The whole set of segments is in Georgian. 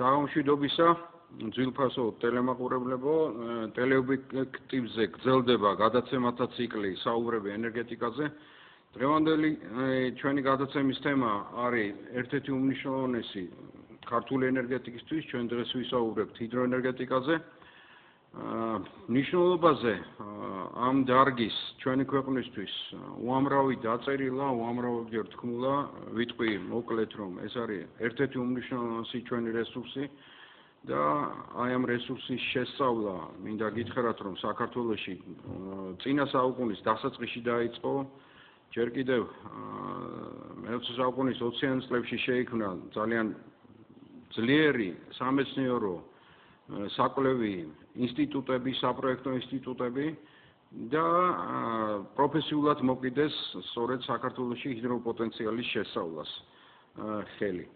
საღამოშვიდობისა, ძილფასო ტელემაყურებლებო, ტელეობიექტივზე გრძელდება გადაცემათა ციკლი საუბრები ენერგეტიკაზე. დღევანდელი ჩვენი გადაცემის თემა არის ერთ-ერთი უმნიშვნელოვანესი ქართული ენერგეტიკისთვის, ჩვენ დღეს ვისაუბრებთ ჰიდროენერგეტიკაზე. მნიშვნელობაზე ამ დარგის ჩვენი ქვეყნისთვის უამრავი დაწერილა, უამრავი თქმულა, ვიტყვი მოკლედ რომ ეს არის ერთ-ერთი უმნიშვნელოვანესი ჩვენი რესურსი და აი ამ რესურსის შესწავლა მინდა გითხრათ რომ საქართველოში წინა საუკუნის დასაწყისში დაიწყო, ჯერ კიდევ მე-20 საუკუნის 20-იან წლებში შეიქმნა ძალიან ძლიერი სამეცნიერო საკვლევი ინსტიტუტები, საპროექტო ინსტიტუტები და პროფესიულად მოკიდეს სწორედ საქართველოში ჰიდროპოტენციალის შესწავლას ხელი.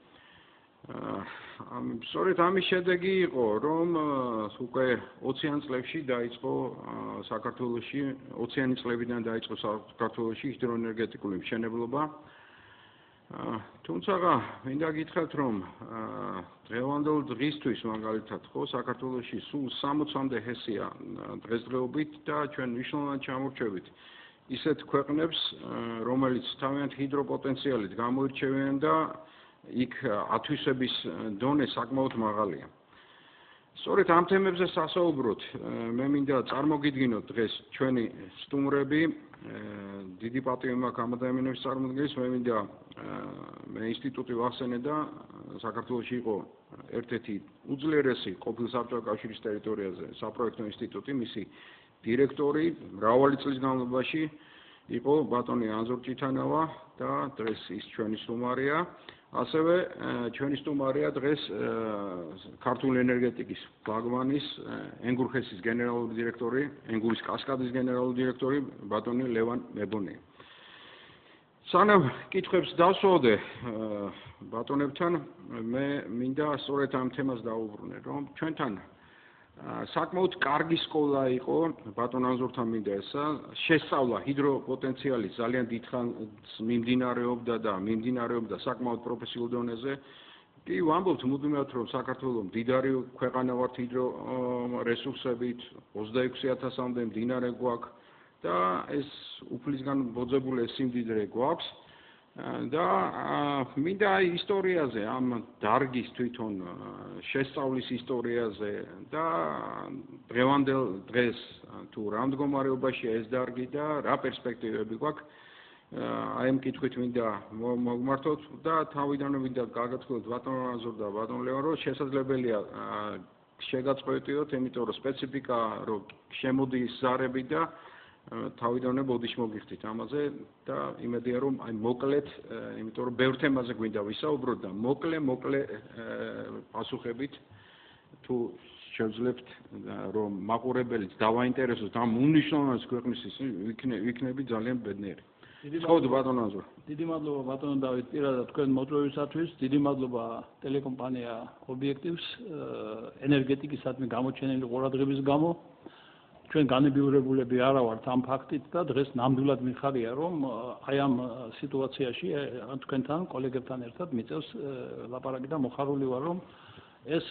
სწორედ ამის შედეგი იყო, რომ უკვე 20-იან წლებში დაიწყო საქართველოში, 20-იანი წლებიდან დაიწყო საქართველოში ჰიდროენერგეტიკული მშენებლობა. თუმცა მინდა გითხრათ, რომ დღევანდელ დღისთვის მაგალითად ხო საქართველოში სულ 60-მდე ჰესია დღესდღეობით და ჩვენ მნიშვნელოვნად ჩამორჩევით ისეთ ქვეყნებს, რომელიც თავიანთ ჰიდროპოტენციალით გამოირჩევიან და იქ ათვისების დონე საკმაოდ მაღალია. სწორედ ამ თემებზე სასაუბროთ, მე მინდა წარმოგიდგინოთ დღეს ჩვენი სტუმრები, დიდი პატივი მაქვს ამ ადამიანების წარმოდგენის, მე მინდა მე ინსტიტუტი ვახსენე და საქართველოში იყო ერთ-ერთი უძლიერესი ყოფილ საბჭოთა კავშირის ტერიტორიაზე საპროექტო ინსტიტუტი, მისი დირექტორი მრავალი წლის განმავლობაში იყო ბატონი ანზორ ჭითანავა და დღეს ის ჩვენი სტუმარია. ასევე ჩვენი სტუმარია დღეს ქართული ენერგეტიკის ფლაგმანის ენგურხესის გენერალური დირექტორი, ენგურის კასკადის გენერალური დირექტორი ბატონი ლევან მებონია. სანამ კითხვებს დავსვავდე ბატონებთან, მე მინდა სწორედ ამ თემას დავუბრუნე, რომ ჩვენთან საკმაოდ კარგი სკოლა იყო, ბატონ ანზორთან მინდა ესა, შესწავლა ჰიდროპოტენციალის ძალიან დიდხანს მიმდინარეობდა საკმაოდ პროფესიულ დონეზე. კი ვამბობთ მუდმივად, რომ საქართველოს მდიდარი ქვეყანა ვართ ჰიდრორესურსებით, 26,000-მდე მდინარე გვაქვს და ეს უფლისგან მოძებული ეს სიმდიდრე გვაქვს. და მინდა ისტორიაზე, ამ დარგის თვითონ შესწავლის ისტორიაზე და დღევანდელ დღეს თუ რა მდგომარეობაშია ეს დარგი და რა პერსპექტივები გვაქვს, აი ამ კითხვით მინდა მოგმართოთ და თავიდანვე მინდა გაგაცხადოთ ბატონ ანზორ და ბატონ ლევან, რომ შესაძლებელია შეგაწყვეტიოთ, იმიტომ რომ სპეციფიკა რომ შემოდის ზარები და თავიდანვე ბოდიში მოგიხდით ამაზე და იმედია რომ აი მოკლედ, იმიტომ რომ ბევრ თემაზე გვინდა ვისაუბროთ და მოკლე პასუხებით თუ შევძლებთ რომ მაყურებელიც დავაინტერესოს ამ უნიშნულოვანეს ქვეყნისთვის ვიქნები ძალიან ბედნიერი. გთხოვთ ბატონ ანზორ. დიდი მადლობა ბატონ დავით პირადად თქვენ მოწვევისათვის, დიდი მადლობა ტელეკომპანია ობიექტივს ენერგეტიკისადმი გამოჩენილი ყურადღების გამო. ჩვენ განებიურებულები არა ვართ ამ ფაქტით და დღეს ნამდვილად მიხარია რომ აი ამ სიტუაციაში თქვენთან კოლეგებთან ერთად მიწევს ლაპარაკი და მოხარული ვარ რომ ეს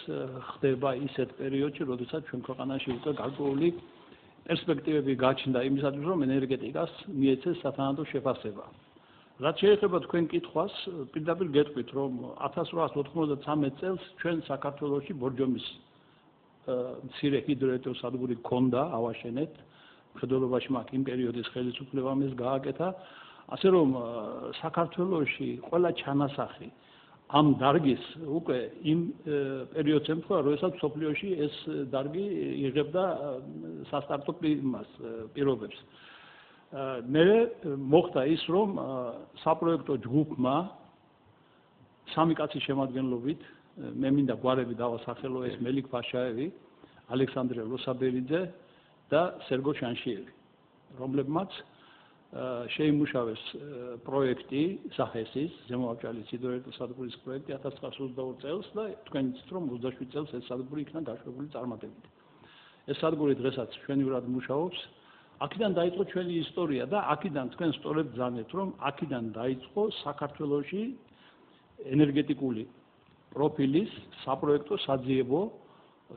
ხდება ისეთ პერიოდში, როდესაც ჩვენ ქვეყანაში უკვე გარკვეული პერსპექტივები გაჩნდა იმისათვის რომ ენერგეტიკას მიეცეს სათანადო შეფასება. რაც შეეხება თქვენ კითხვას, პირდაპირ გეტყვით რომ 1893 წელს ჩვენ საქართველოში ბორჯომის მცირე ჰიდროელექტროსადგური გქონდა, ავაშენეთ, მხედველობაში მაქვს იმ პერიოდის ხელისუფლებამ ეს გააკეთა, ასე რომ საქართველოში ყველა ჩანასახი ამ დარგის უკვე იმ პერიოდს ემთხვევა, როდესაც მსოფლიოში ეს დარგი იღებდა სასტარტო პირობებს. მე მოხდა ის, რომ საპროექტო ჯგუფმა სამი კაცის შემადგენლობით მე მინდა გვარები დავასახელო, ეს მელიქ ფაშაევი, ალექსანდრე ლოსაბერიძე და სერგო შანშიევი, რომლებმაც შეიმუშავეს პროექტი სახესის, ზემოავჭალის ჰიდროელექტროსადგურის პროექტი 1922 წელს და თქვენ იცით რომ 27 წელს ეს სადგური იქნა გაშვებული წარმატებით. ეს სადგური დღესაც ჩვენივრად მუშაობს. აქედან დაიწყო ჩვენი ისტორია და აქედან თქვენ სწორედ ბრძანეთ, რომ აქედან დაიწყო საქართველოში ენერგეტიკული პროფილის საპროექტო საძიებო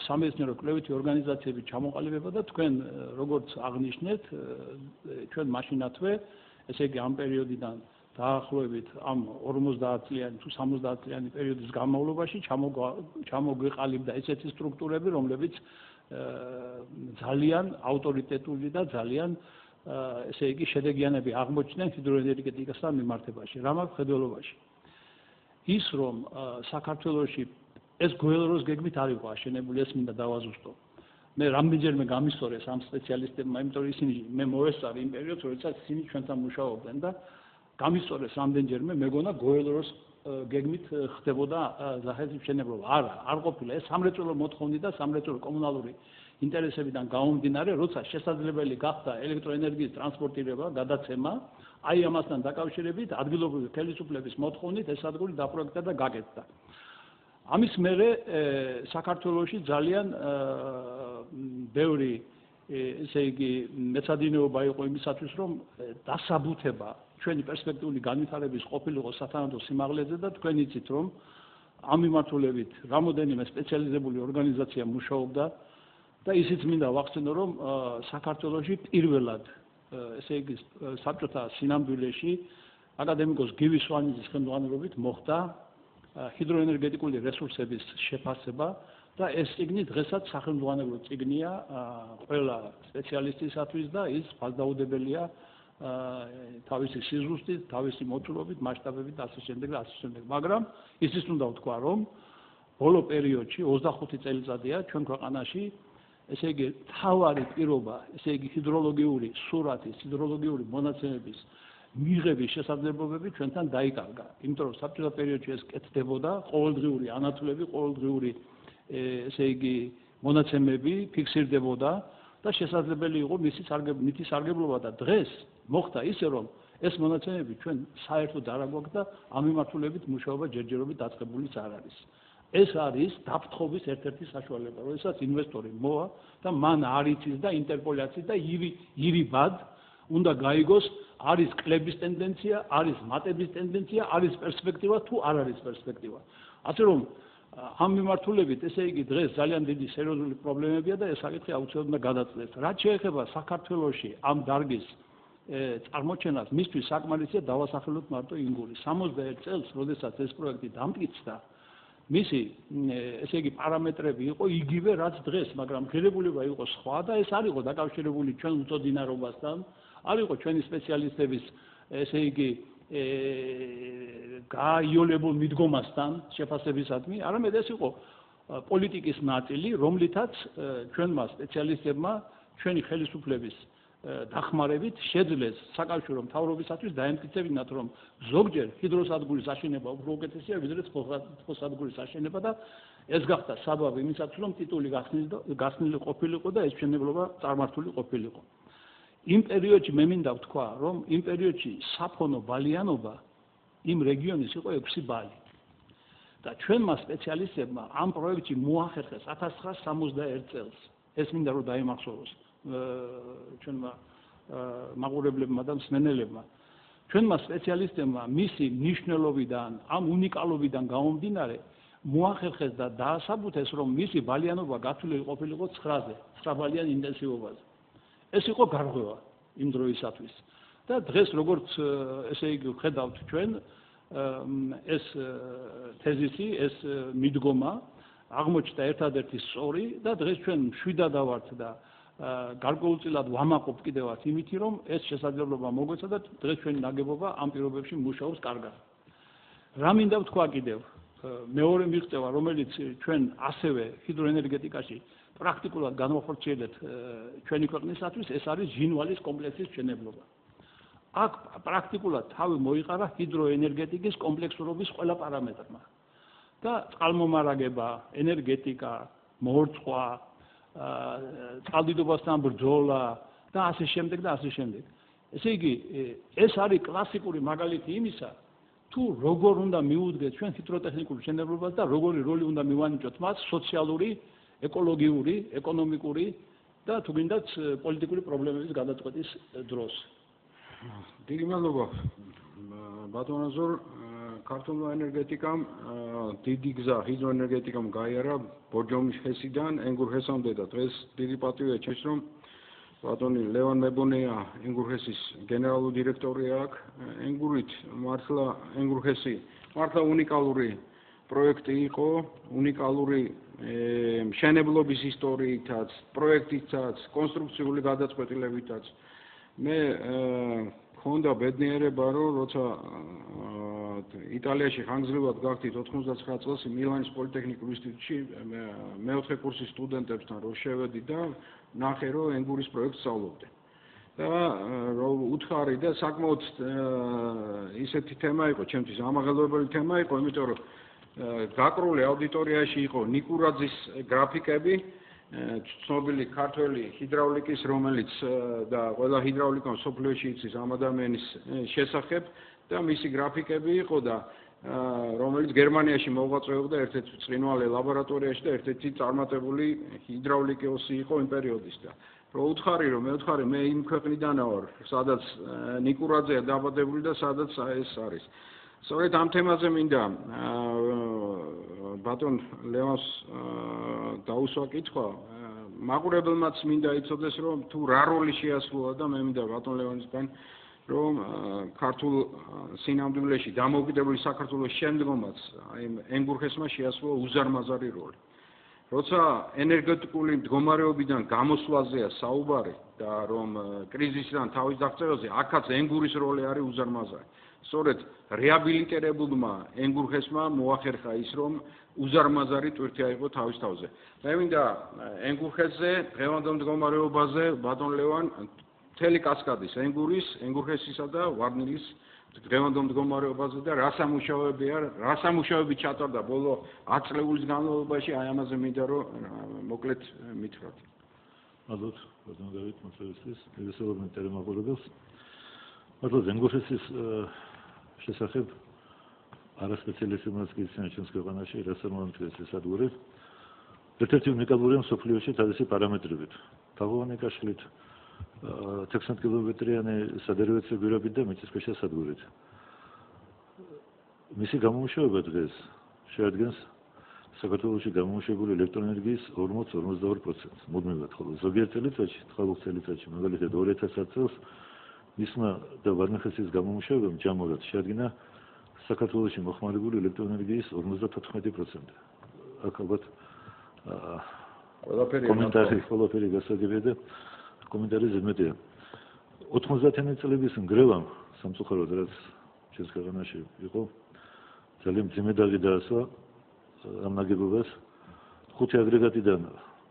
სამეცნიერო კვლევითი ორგანიზაციები ჩამოყალიბება და თქვენ როგორც აღნიშნეთ ჩვენ მაშინათვე ესე იგი ამ პერიოდიდან დაახლოებით ამ 50 წლიანი თუ 70 წლიანი პერიოდის განმავლობაში ჩამოგვეყალიბდა ესეთი სტრუქტურები, რომლებიც ძალიან ავტორიტეტული და ძალიან ესე იგი შედეგიანები აღმოჩნდნენ ჰიდროენერგეტიკასთან მიმართებაში, რამაც მხედველობაში. ის რომ საქართველოში ეს გველროს გეგმით არ იყო აშენებული, ეს მინდა დავაზუსტო. მე რამდენჯერმე გამისწორეს ამ სპეციალისტებმა, იმიტომ რომ ისინი მე მოვესწარი იმ პერიოდს, როდესაც ისინი ჩვენთან მუშაობდნენ და გამისწორეს რამდენჯერმე მეგონა გველროს გეგმით ხდებოდა ზახეთის მშენებლობა. არა, არ ყოფილა. ეს სამრეწველო მოთხოვნით და სამრეწველო კომუნალური ინტერესებიდან გამომდინარე, როცა შესაძლებელი გახდა ელექტროენერგიის ტრანსპორტირება, გადაცემა, აი ამასთან დაკავშირებით ადგილობრივი ხელისუფლების მოთხოვნით ეს სადგური დაპროექტდა და გაკეთდა. ამის მერე საქართველოში ძალიან ბევრი ესე იგი მეცადინეობა იყო იმისათვის, რომ დასაბუთება ჩვენი პერსპექტიული განვითარების ყოფილიყო სათანადო სიმაღლეზე და თქვენ იცით, რომ ამ მიმართულებით რამოდენიმე სპეციალიზებული ორგანიზაცია მუშაობდა და ისიც მინდა ვახსენო, რომ საქართველოში პირველად ესე იგი საბჭოთა სინამდვილეში აკადემიკოს გივი სვანიძის ხელმძღვანელობით მოხდა ჰიდროენერგეტიკული რესურსების შეფასება და ეს წიგნი დღესაც სახელმძღვანელო წიგნია ყველა სპეციალისტისათვის და ის ფასდაუდებელია თავისი სიზუსტით, თავისი მოცულობით, მასშტაბებით და ასე შემდეგ და ასე შემდეგ. მაგრამ ისიც უნდა ვთქვა, რომ ბოლო პერიოდში 25 წელიწადია ჩვენ ქვეყანაში ესე იგი თავარი პირობა, ესე იგი ჰიდროლოგიური სურათის, ჰიდროლოგიური მონაცემების მიღების შესაძლებლობები ჩვენთან დაიკარგა. იმიტომ რომ საბჭოთა პერიოდში ეს კეთდებოდა, ყოველდღიური ანათვლები, ყოველდღიური ესე იგი მონაცემები ფიქსირდებოდა და შესაძლებელი იყო მითი სარგებლობა და დღეს მოხდა ისე რომ ეს მონაცემები ჩვენ საერთოდ არ აგვაქვს და ამ მიმართულებით მუშაობა ჯერჯერობით დაწყებულიც არ არის. ეს არის დაფრთხობის ერთ-ერთი საშუალება, როდესაც ინვესტორი მოვა და მან არ იცის და ინტერპოლაციით და ირიბად უნდა გაიგოს არის კლების ტენდენცია, არის მატების ტენდენცია, არის პერსპექტივა თუ არ არის პერსპექტივა. ასე რომ ამ მიმართულებით ესე იგი დღეს ძალიან დიდი სერიოზული პრობლემებია და ეს საკითხი აუცილებლად უნდა გადაწყვეტეს. რაც შეეხება საქართველოში ამ დარგის წარმოჩენას, მისთვის საკმარისია დავასახელოთ მარტო ინგური. 61 წელს, როდესაც ეს პროექტი დამტკიცდა, მისი ესე იგი პარამეტრები იყო იგივე რაც დღეს, მაგრამ ღირებულება იყო სხვა და ეს არ იყო დაკავშირებული ჩვენ უწოდინარობასთან, არ იყო ჩვენი სპეციალისტების ესე იგი გაიოლებულ მიდგომასთან შეფასებისადმი, არამედ ეს იყო პოლიტიკის ნაწილი, რომლითაც ჩვენმა სპეციალისტებმა ჩვენი ხელისუფლების დახმარებით შეძლეს საკავშირო მთავრობისათვის დაემტკიცებინათ, რომ ზოგჯერ ჰიდროსადგურის აშენება უფრო უკეთესია, ვიდრე წყალსადგურის აშენება და ეს გახდა საბაბი იმისათვის, რომ ტიტული გახსნილი ყოფილიყო და ეს მშენებლობა წარმართული ყოფილიყო. იმ პერიოდში მე მინდა ვთქვა, რომ იმ პერიოდში საფონო ბალიანობა იმ რეგიონის იყო 6 ბალი. და ჩვენმა სპეციალისტებმა ამ პროექტში მოახერხეს 1961 წელს. ეს მინდა რომ დაიმახსოვროს ჩვენმა მაყურებლებმა და მსმენელებმა. ჩვენმა სპეციალისტებმა მისი მნიშვნელობიდან, ამ უნიკალობიდან გამომდინარე მოახერხეს და დაასაბუთეს, რომ მისი ბალიანობა გათვლილი ყოფილიყო 9-ზე, 9 ბალიან ინტენსივობაზე. ეს იყო გარღვევა იმ დროისათვის. და დღეს როგორც ესე იგი ვხედავთ ჩვენ ეს თეზისი, ეს მიდგომა აღმოჩნდა ერთადერთი სწორი და დღეს ჩვენ მშვიდად ავართ და გარკვეულწილად ვამაყობთ კიდევაც იმითი, რომ ეს შესაძლებლობა მოგვეცა და დღეს ჩვენი ნაგებობა ამ პირობებში მუშაობს კარგად. რა მინდა ვთქვა კიდევ, მეორე მიღწევა, რომელიც ჩვენ ასევე ჰიდროენერგეტიკაში პრაქტიკულად განვახორციელეთ ჩვენი ქვეყნისათვის, ეს არის ჟინვალის კომპლექსის მშენებლობა. აქ პრაქტიკულად თავი მოიყარა ჰიდროენერგეტიკის კომპლექსურობის ყველა პარამეტრმა. და წყალმომარაგება, ენერგეტიკა, მორწყვა, წყალდიდობასთან ბრძოლა და ასე შემდეგ და ასე შემდეგ. ესე იგი, ეს არის კლასიკური მაგალითი იმისა, თუ როგორ უნდა მიუდგეთ ჩვენ ჰიდროტექნიკურ მშენებლობას და როგორი როლი უნდა მივანიჭოთ მას სოციალური, ეკოლოგიური, ეკონომიკური და თუ გინდათ პოლიტიკური პრობლემების გადაწყვეტის დროს. დიდი მადლობა ბატონო ზორ, ქართულმა ენერგეტიკამ დიდი გზა ჰიდროენერგეტიკამ გაიარა ბორჯომის ჰესიდან ენგურ ჰესამდე და დღეს დიდი პატივია ჭირს რომ ბატონი ლევან მებონეა ენგურ ჰესის გენერალური დირექტორია აქ ენგურით მართლა ენგურ ჰესი მართლა უნიკალური პროექტი იყო უნიკალური მშენებლობის ისტორიითაც პროექტითაც კონსტრუქციული გადაწყვეტილებითაც მე ქონდა ბედნიერება რომ როცა იტალიაში ხანგრძლივად გავხდით 99 წელს მილანის პოლიტექნიკურ ინსტიტუტში მეოთხე კურსის სტუდენტებთან რო შევედი და ნახე რომ ენგურის პროექტს სწავლობდნენ და რომ უთხარი და საკმაოდ ისეთი თემა იყო ჩემთვის ამაღელვებელი თემა იყო იმიტომ რომ გაკრული აუდიტორიაში იყო ნიკურაძის გრაფიკები ცნობილი ქართველი ჰიდრაულიკის რომელიც და ყველა ჰიდრაულიკა მსოფლიოში იცის ამ ადამიანის შესახებ და მისი გრაფიკები იყო და რომელიც გერმანიაში მოღვაწეობდა ერთ-ერთ ბრწყინვალე ლაბორატორიაში და ერთ-ერთი წარმატებული ჰიდრაულიკოსი იყო იმ პერიოდის და რო უთხარი რომ მე ვთხარი მე იმ ქვეყნიდანა ვარ სადაც ნიკურაძეა დაბადებული და სადაც ეს არის სწორედ ამ თემაზე მინდა ბატონ ლევანს დაუსვა კითხვა მაყურებელმაც მინდა იცოდეს რომ თუ რა როლი შეასრულა და მე მინდა ბატონ ლევანისგან რომ ქართულ სინამდვილეში დამოუკიდებელი საქართველოს შემდგომაც აი ენგურ ჰესმა შეასრულა უზარმაზარი როლი როცა ენერგეტიკული მდგომარეობიდან გამოსვლაზეა საუბარი და რომ კრიზისიდან თავის აღწევაზე აქაც ენგურის როლი არის უზარმაზარი სწორედ რეაბილიტირებულმა ენგურ ჰესმა მოახერხა ის რომ უზარმაზარი ტვირთი აიღო თავის თავზე მე მინდა ენგურ ჰესზე დღევანდელ მდგომარეობაზე ბატონ ლევან მთელი კასკადის ენგურ ჰესისა და ვარნილის დღევანდელ მდგომარეობაზე და რა სამუშაოები ჩატარდა ბოლო 10 წლების განმავლობაში აი ამაზე მინდა რომ მოკლედ მითხრათ მადლობთ ბატონ დავით მოწვევისთვის მოგესალმებით ტელემაყურებელს მადლობთ ენგურ ჰესის შესახებ არასპეციალისტებმაც გიციან ჩვენს ქვეყანაში რასამონათლეს სადგური ერთ-ერთი უნიკალურია მსოფლიოში თავისი პარამეტრებით თაღოვანი კაშხლით 16 კილომეტრიანი სადერვეცე გვირაბით და მიწისქვეშა სადგურით მისი გამომუშავება დღეს შეადგენს საქართველოში გამომუშავებული ელექტროენერგიის 40-42% მუდმივად ხოლო ზოგიერთ წელიწადში 12 წელიწადში მაგალითად 2010 წელს მისმა და ვარნიხესის გამომუშავებამ ჯამურად შეადგინა საქართველოში მოხმარებული ელექტროენერგიის 54%. აქ ალბათ ყველაფერი გასაგებია და კომენტარი ზედმეტია. 90-იანი წლების ნგრევამ სამწუხაროდ რაც ჩვენს ქვეყანაში იყო ძალიან მძიმე დაღი დაასვა ამ ნაგებობას 5 აგრეგატიდან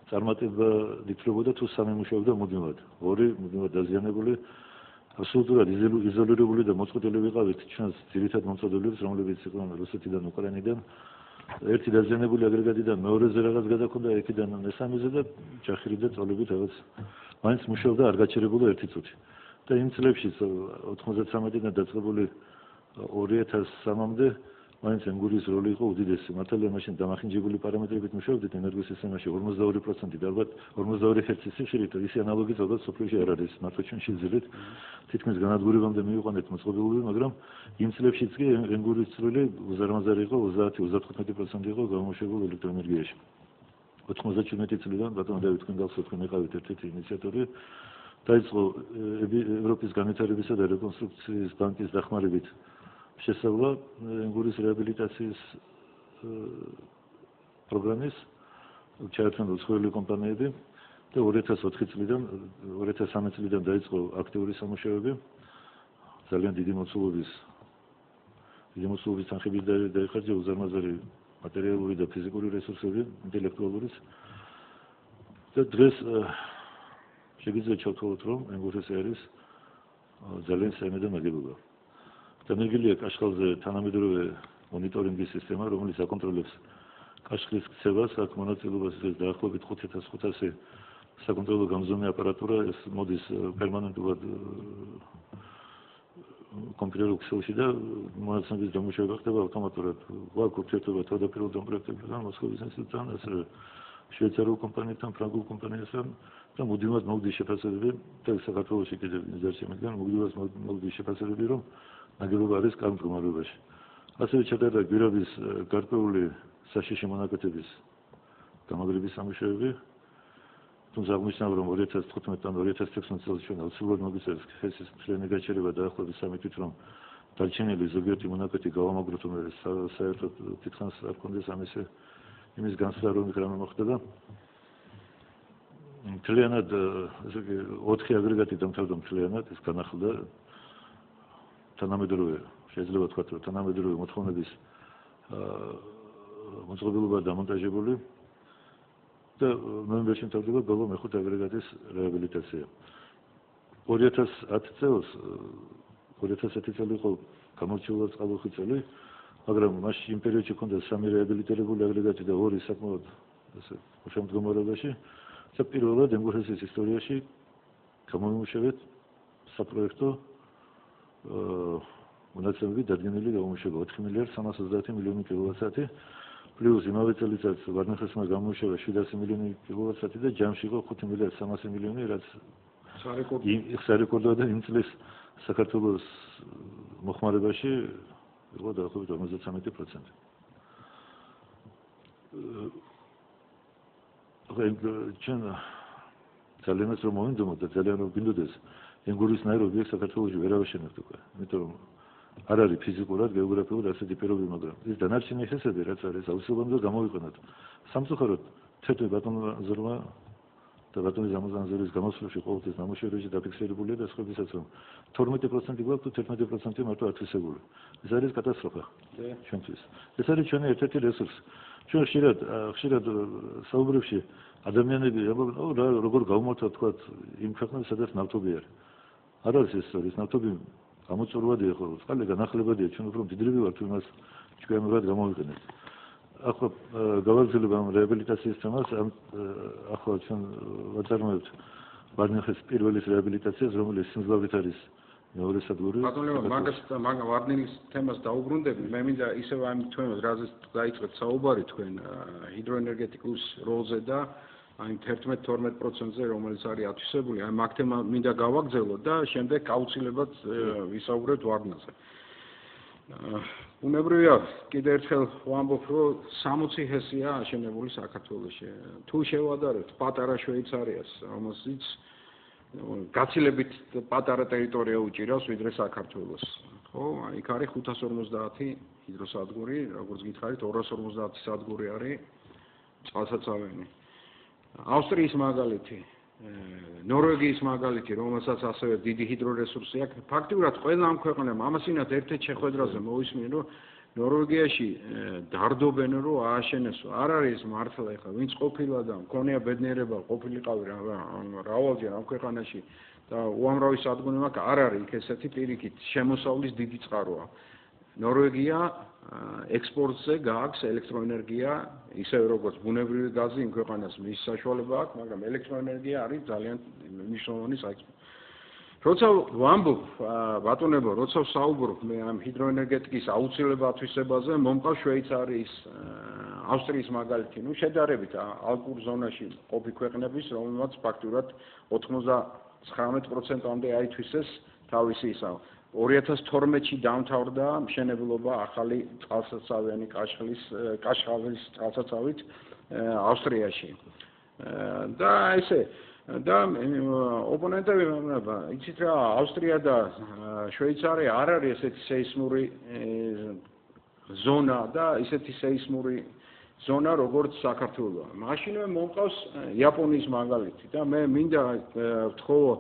წარმატება ითვლებოდა თუ 3 მუშაობდა მუდმივად 2 მუდმივად დაზიანებული აბსოლუტურად იზოლირებული და მოწყვეტილი ვიყავით ჩვენს ძირითად მომწოდებლებს რომლებიც იყვნენ რუსეთიდან უკრაინიდან ერთი დაზიანებული აგრეგატიდან მეორეზე რაღაც გადაქონდა იქიდან მესამეზე და ჯახირი და წოლებით რაღაც მაინც მუშაობდა არ გაჩერებულა 1 წუთი და იმ წლებში 93-დან დაწყებული 2003-მდე მაინც ენგურის როლი იყო უდიდესი მართალია მაშინ დამახინჯებული პარამეტრებით მუშაობდით ენერგიის სისტემაში 42% და ალბათ 42 ჰერცის სიხშირით ისი ანალოგი ალბათ სოფლიოში არ არის მართლა ჩვენ შეძლებთ თითქმის განადგურებამდე მივიყვანეთ მოწყობილობები მაგრამ იმ წლებშიც კი ენგურის წვლილი უზარმაზარი იყო 30-35% იყო გამომუშავებული ელექტროენერგიაში 97 წლიდან ბატონ დავით თქვენ გახსოვთ თქვენ იყავით ერთ-ერთი ინიციატორი დაიწყო ევროპის განვითარებისა და რეკონსტრუქციის ბანკის დახმარებით შესწავლა ენგურის რეაბილიტაციის პროგრამის ჩაერთვნენ უცხოელი კომპანიები და 2004 წლიდან 2013 წლიდან დაიწყო აქტიური სამუშაოები ძალიან დიდი მოცულობის თანხებით დაიხარჯა უზარმაზარი მატერიალური და ფიზიკური რესურსები ინტელექტუალურიც და დღეს შეგიძლიათ ჩავთვალოთ რომ ენგურ ჰესი არის ძალიან საიმედო ნაგებობა დანერგილია კაშხალზე თანამედროვე მონიტორინგის სისტემა, რომელიც აკონტროლებს კაშხლის ქცევას, აქ მონაწილეობას იღებს დაახლოებით 5500 საკონტროლო გამზომი აპარატურა, ეს მოდის პერმანენტულად კომპიუტერულ ქსელში და მონაცემების დამუშავება ხდება ავტომატურად. გვაქვს ურთიერთობა თავდაპირველ დამპროექტებთან, მოსკოვის ინსტიტუტთან, ასევე შვეიცარიულ კომპანიებთან, ფრანგულ კომპანიებთან და მუდმივად მოვდის შეფასებები და საქართველოში კიდევ ინზერცია მიგდან მუდმივად მოვდის შეფასებები, რომ ნაგებობა არის კარგ მდგომარეობაში. ასევე ჩატარდა გვირაბის გარკვეული საშიში მონაკეთების გამაგრების სამუშაოები. თუმცა აღმოჩნდა, რომ 2015-დან 2016 წელს ჩვენ აუცილებლად მოგიწევს ხესის მთლიანი გაჩერება დაახლოებით 3 თვით, რომ დარჩენილი ზოგიერთი მონაკეთი გავამაგროთ, რომ საერთოდ თითქმის არ ქონდეს იმის განსხვავება, რომ რამე მოხდება. მთლიანად ესე იგი 4 აგრეგატი დამთავრდა მთლიანად, ეს განახლდა თანამედროვე, შეიძლება თქვა, რომ თანამედროვე მოთხოვნების მოწყობილობა დამონტაჟებული და ნოემბერში მთავრდება ბოლო მეხუთე აგრეგატის რეაბილიტაცია. 2010 წელს 2010 წელი იყო გამორჩეულად წყალუხვი წელი, მაგრამ მასში იმ პერიოდში ჰქონდა 3 რეაბილიტირებული აგრეგატი და 2 საკმაოდ ესე შემდგომარეობაში. და პირველად ემგურჰესის ისტორიაში გამომუშავეთ საპროექტო მონაცემები დადგენილი გამომუშავება 4 მილიარდ 330 მილიონი კილოვატ-საათი პლუს იმავე წელიწადს ვარნახესმა გამომუშავა 700 მილიონი კილოვატ-საათი და ჯამში იყო 5 მილიარდ 300 მილიონი, რაც სარეკორდოა და იმ წლის საქართველოს მოხმარებაში იყო დაახლოებით 53%. ჩვენ ძალიანაც რომ მოვინდომოთ და ძალიან რომ გინდოდეს ენგურისნაირ ობიექტს საქართველოში ვერ ავაშენებთ უკვე, იმიტომ რომ არ არის ფიზიკურად, გეოგრაფიულად ასეთი პირობები, მაგრამ ის დანარჩენი ხესები, რაც არის, აუცილებლად გამოვიყენოთ. სამწუხაროდ თეთრი ბატონზრმა და ბატონის ამოზანზერის გამოსვლაში ყოველთვის ნამუშევრებში დაფიქსირებულია და სხვებისაც რომ 12% გვაქვს თუ 11% მარტო ათვისებული. ეს არის კატასტროფა ჩვენთვის. ეს არის ჩვენი ერთ-ერთი რესურსი. ჩვენ ხშირად საუბრებში ადამიანები ამბობენ, როგორ გავმართავთ თქვა იმ ქვეყნებს, სადაც ნავთობი არის. არ არის ეს სწორი, ეს ნავთობი გამოწვევადია ხო, წყალი განახლებადია, ჩვენ უფრო მდიდრები ვართ, იმას ჩვენურად გამოვიყენეთ. ახლა გავაგრძელებ ამ რეაბილიტაციის თემას, ახლა ჩვენ ვაწარმოებთ ვარნიხის პირველი რეაბილიტაციას, რომელიც სიმძლავრით არის მეორე სადგური. ბატონო, ვარნიხის თემას დაუბრუნდები, მე მინდა ისევ ამ თემას, რაზეც დაიწყეთ საუბარი თქვენ ჰიდროენერგეტიკულ როლზე და აი 11-12%-ზე, რომელიც არის ათვისებული, აი მაგ თემა მინდა გავაგრძელოთ და შემდეგ აუცილებლად ვისაუბრებთ ვარნაზე. უნებრივია, კიდევ ერთხელ ვამბობ, რომ 60 ჰესია აშენებული საქართველოში. თუ შევადარებთ პატარა შვეიცარიას, რომელსაც გაცილებით პატარა ტერიტორია უჭირავს ვიდრე საქართველოს. ხო, იქ არის 550 ჰიდროსადგური, როგორც გითხარით, 250 სადგური არის წყალსაცავენი. ავსტრიის მაგალითი, ნორვეგიის მაგალითი, რომელსაც ასევე დიდი ჰიდრორესურსი აქვს. ფაქტიურად ყველა ამ ქვეყნამ ამასინათ ერთ-ერთ შეხვედრაზე მოვისმინე, რომ ნორვეგიაში დარდობენ, რომ ააშენეს. არ არის მართლა ეხლა, ვინც ყოფილა და მქონია ბედნიერება, ყოფილიყავი რავალჯერ ამ ქვეყანაში და უამრავი სადგური მაქვს, არ არის იქ ესეთი პირიქით შემოსავლის დიდი წყაროა. ნორვეგია ექსპორტზე გააქვს ელექტროენერგია, ისევე როგორც ბუნებრივი გაზი იმ ქვეყანას მის საშუალება აქვს, მაგრამ ელექტროენერგია არის ძალიან მნიშვნელოვანი საექსპორტო. როცა ვამბობ, ბატონებო, როცა ვსაუბრობ მე ამ ჰიდროენერგეტიკის აუცილებლად ათვისებაზე, მომყავს შვეიცარიის, ავსტრიის მაგალითი, ну შედარებით ალპურ ზონაში ყოფი ქვეყნების, რომელმაც ფაქტურად 99%-მდე აითვისეს თავისი ისა. 2012-ში დამთავრდა მშენებლობა ახალი წყალსაცავიანი კაშხალის წყალსაცავით ავსტრიაში. და ესე და ოპონენტები იცით რა, ავსტრია და შვეიცარია არ არის ესეთი სეისმური ზონა და ესეთი სეისმური ზონა როგორც საქართველოა. მაშინვე მომყავს იაპონიის მაგალითი და მე მინდა ვთხოვო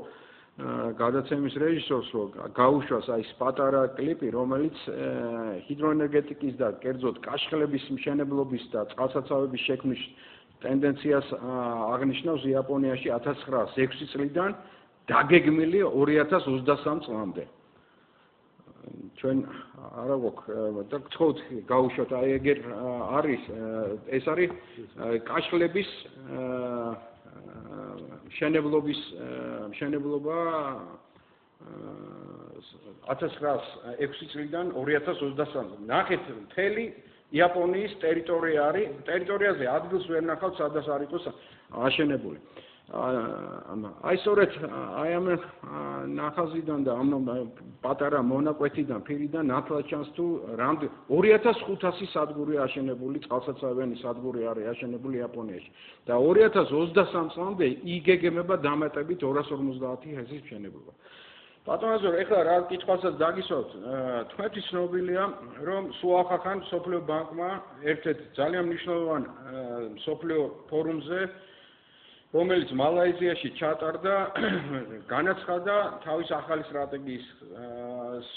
გადაცემის რეჟისორს, რომ გაუშვას აი ეს პატარა კლიპი, რომელიც ჰიდროენერგეტიკის და კერძოდ კაშხლების მშენებლობის და წყალსაცავების შექმნის ტენდენციას აღნიშნავს იაპონიაში 1906 წლიდან დაგეგმილი 2023 წლამდე. ჩვენ არა გვაქვს და გთხოვთ გაუშვათ, აი ეგერ არის, ეს არის კაშხლების მშენებლობა 1906 წლიდან 2023 წლამდე. ნახეთ მთელი იაპონიის ტერიტორიაზე ადგილს ვერ ნახავთ, სადაც არ იყოს აშენებული. აი სწორედ აი ამ ნახაზიდან და ამ პატარა მონაკვეთიდან ფირიდან ნათლად ჩანს თუ 2500 სადგური აშენებული, წყალსაცავიანი სადგური არის აშენებული იაპონიაში და 2023 წლამდე იგეგმება დამატებით 250 ჰესის მშენებლობა. ბატონო, ეხლა რა კითხვასაც დაგისვათ, თქვენი ცნობილია, რომ სულ ახახან სოფლიო ბანკმა ერთ-ერთ ძალიან მნიშვნელოვან სოფლიო ფორუმზე რომელიც მალაიზიაში ჩატარდა, განაცხადა თავის ახალი სტრატეგიის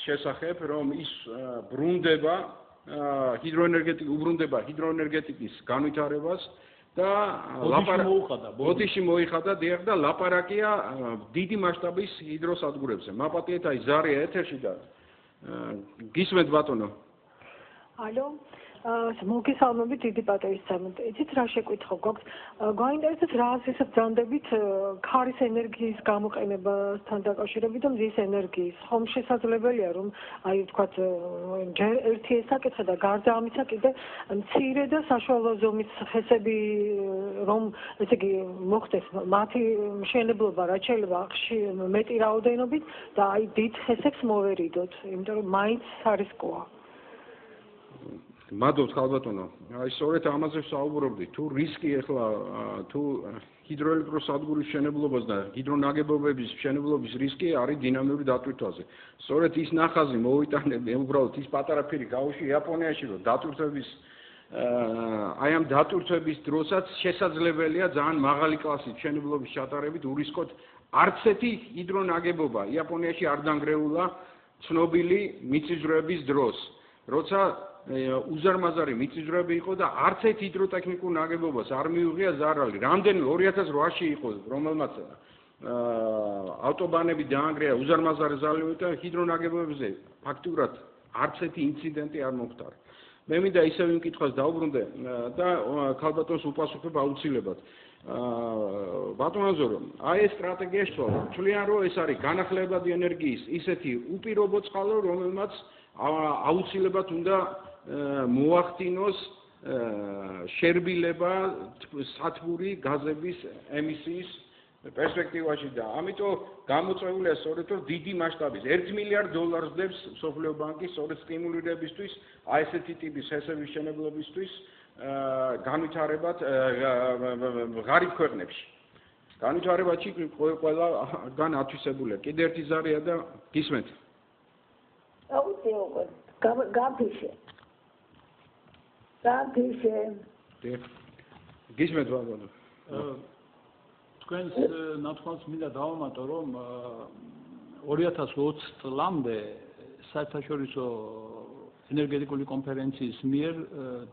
შესახებ, რომ ის ბრუნდება ჰიდროენერგეტიკის განვითარებას და ბოდიში მოიხადა დიახ და ლაპარაკია დიდი მასშტაბის ჰიდროსადგურებზე. მაპატიეთ აი ზარია ეთერში და გისმენთ ბატონო. ალო მოგესალმებით დიდი პატივისცემით. იცით რა შეკითხო გვაქვს? გვაინტერესებს რა აზრისას ბრძანდებით ქარის ენერგიის გამოყენებასთან დაკავშირებით და მზის ენერგიის. ხომ შესაძლებელია რომ აი ვთქვათ ჯერ ერთი ესაკითხა და გარდა ამისა კიდე მცირე და საშუალო ზომის ხესები რომ ესე იგი მოხდეს მათი მშენებლობა რაც შეიძლება მეტი რაოდენობით და აი დიდ ხესებს მოვერიდოთ, იმიტომ რომ მაინც არისკოა. მადლობთ ხალბატონო. აი სწორედ ამაზე ვსაუბრობდი. თუ რისკი ახლა თუ ჰიდროელექტროსადგურის მშენებლობას და ჰიდრონაგებობების მშენებლობის რისკი არის დინამიური დატვირთვაზე. სწორედ ის ნახაზი მოვიტანები, უბრალოდ ის პატარა ფირი გავუშვი იაპონიაში, რომ დატვირთვების აი ამ დატვირთვების დროსაც შესაძლებელია ძალიან მაღალი კლასის მშენებლობის ჩატარებით ურისკოთ არც ერთი ჰიდრონაგებობა იაპონიაში არ დანგრეულა ცნობილი მიწისძვრების დროს. როცა უზარმაზარი მიწისძვრები იყო და არც ერთ ჰიდროტექნიკურ ნაგებობას არ მიუღია ზარალი. რამდენიმე 2008-ში იყო, რომელმაც ავტობანები დაანგრია უზარმაზარი ზარალით და ჰიდრონაგებობებზე ფაქტურად არც ერთი ინციდენტი არ მომხდარა. მე მინდა ისევ იმ კითხვას დავუბრუნდე და ქალბატონს უპასუხებ აუცილებლად. ბატონო, აი ეს სტრატეგია შეცვალა. თვლიან რომ ეს არის განახლებადი ენერგიის ისეთი უპირობო წყარო, რომელმაც აუცილებლად უნდა მოახდინოს შერბილება სათბური გაზების ემისიის პერსპექტივაში და ამიტომ გამოწვეულია სწორედ რომ დიდი მასშტაბის $1 მილიარდ დებს სოფლიო ბანკი სწორედ სტიმულირებისთვის აი ესეთი ტიპის ჰესების მშენებლობისთვის განვითარებად ღარიბ ქვეყნებში. განვითარებაში ყველგან ათვისებულია. კიდევ ერთი ზარია და გისმენთ. Gampise. გისმენთ ბატონო. თქვენს ნათქვამს მინდა დავამატო, რომ 2020 წლამდე საერთაშორისო ენერგეტიკული კონფერენციის მიერ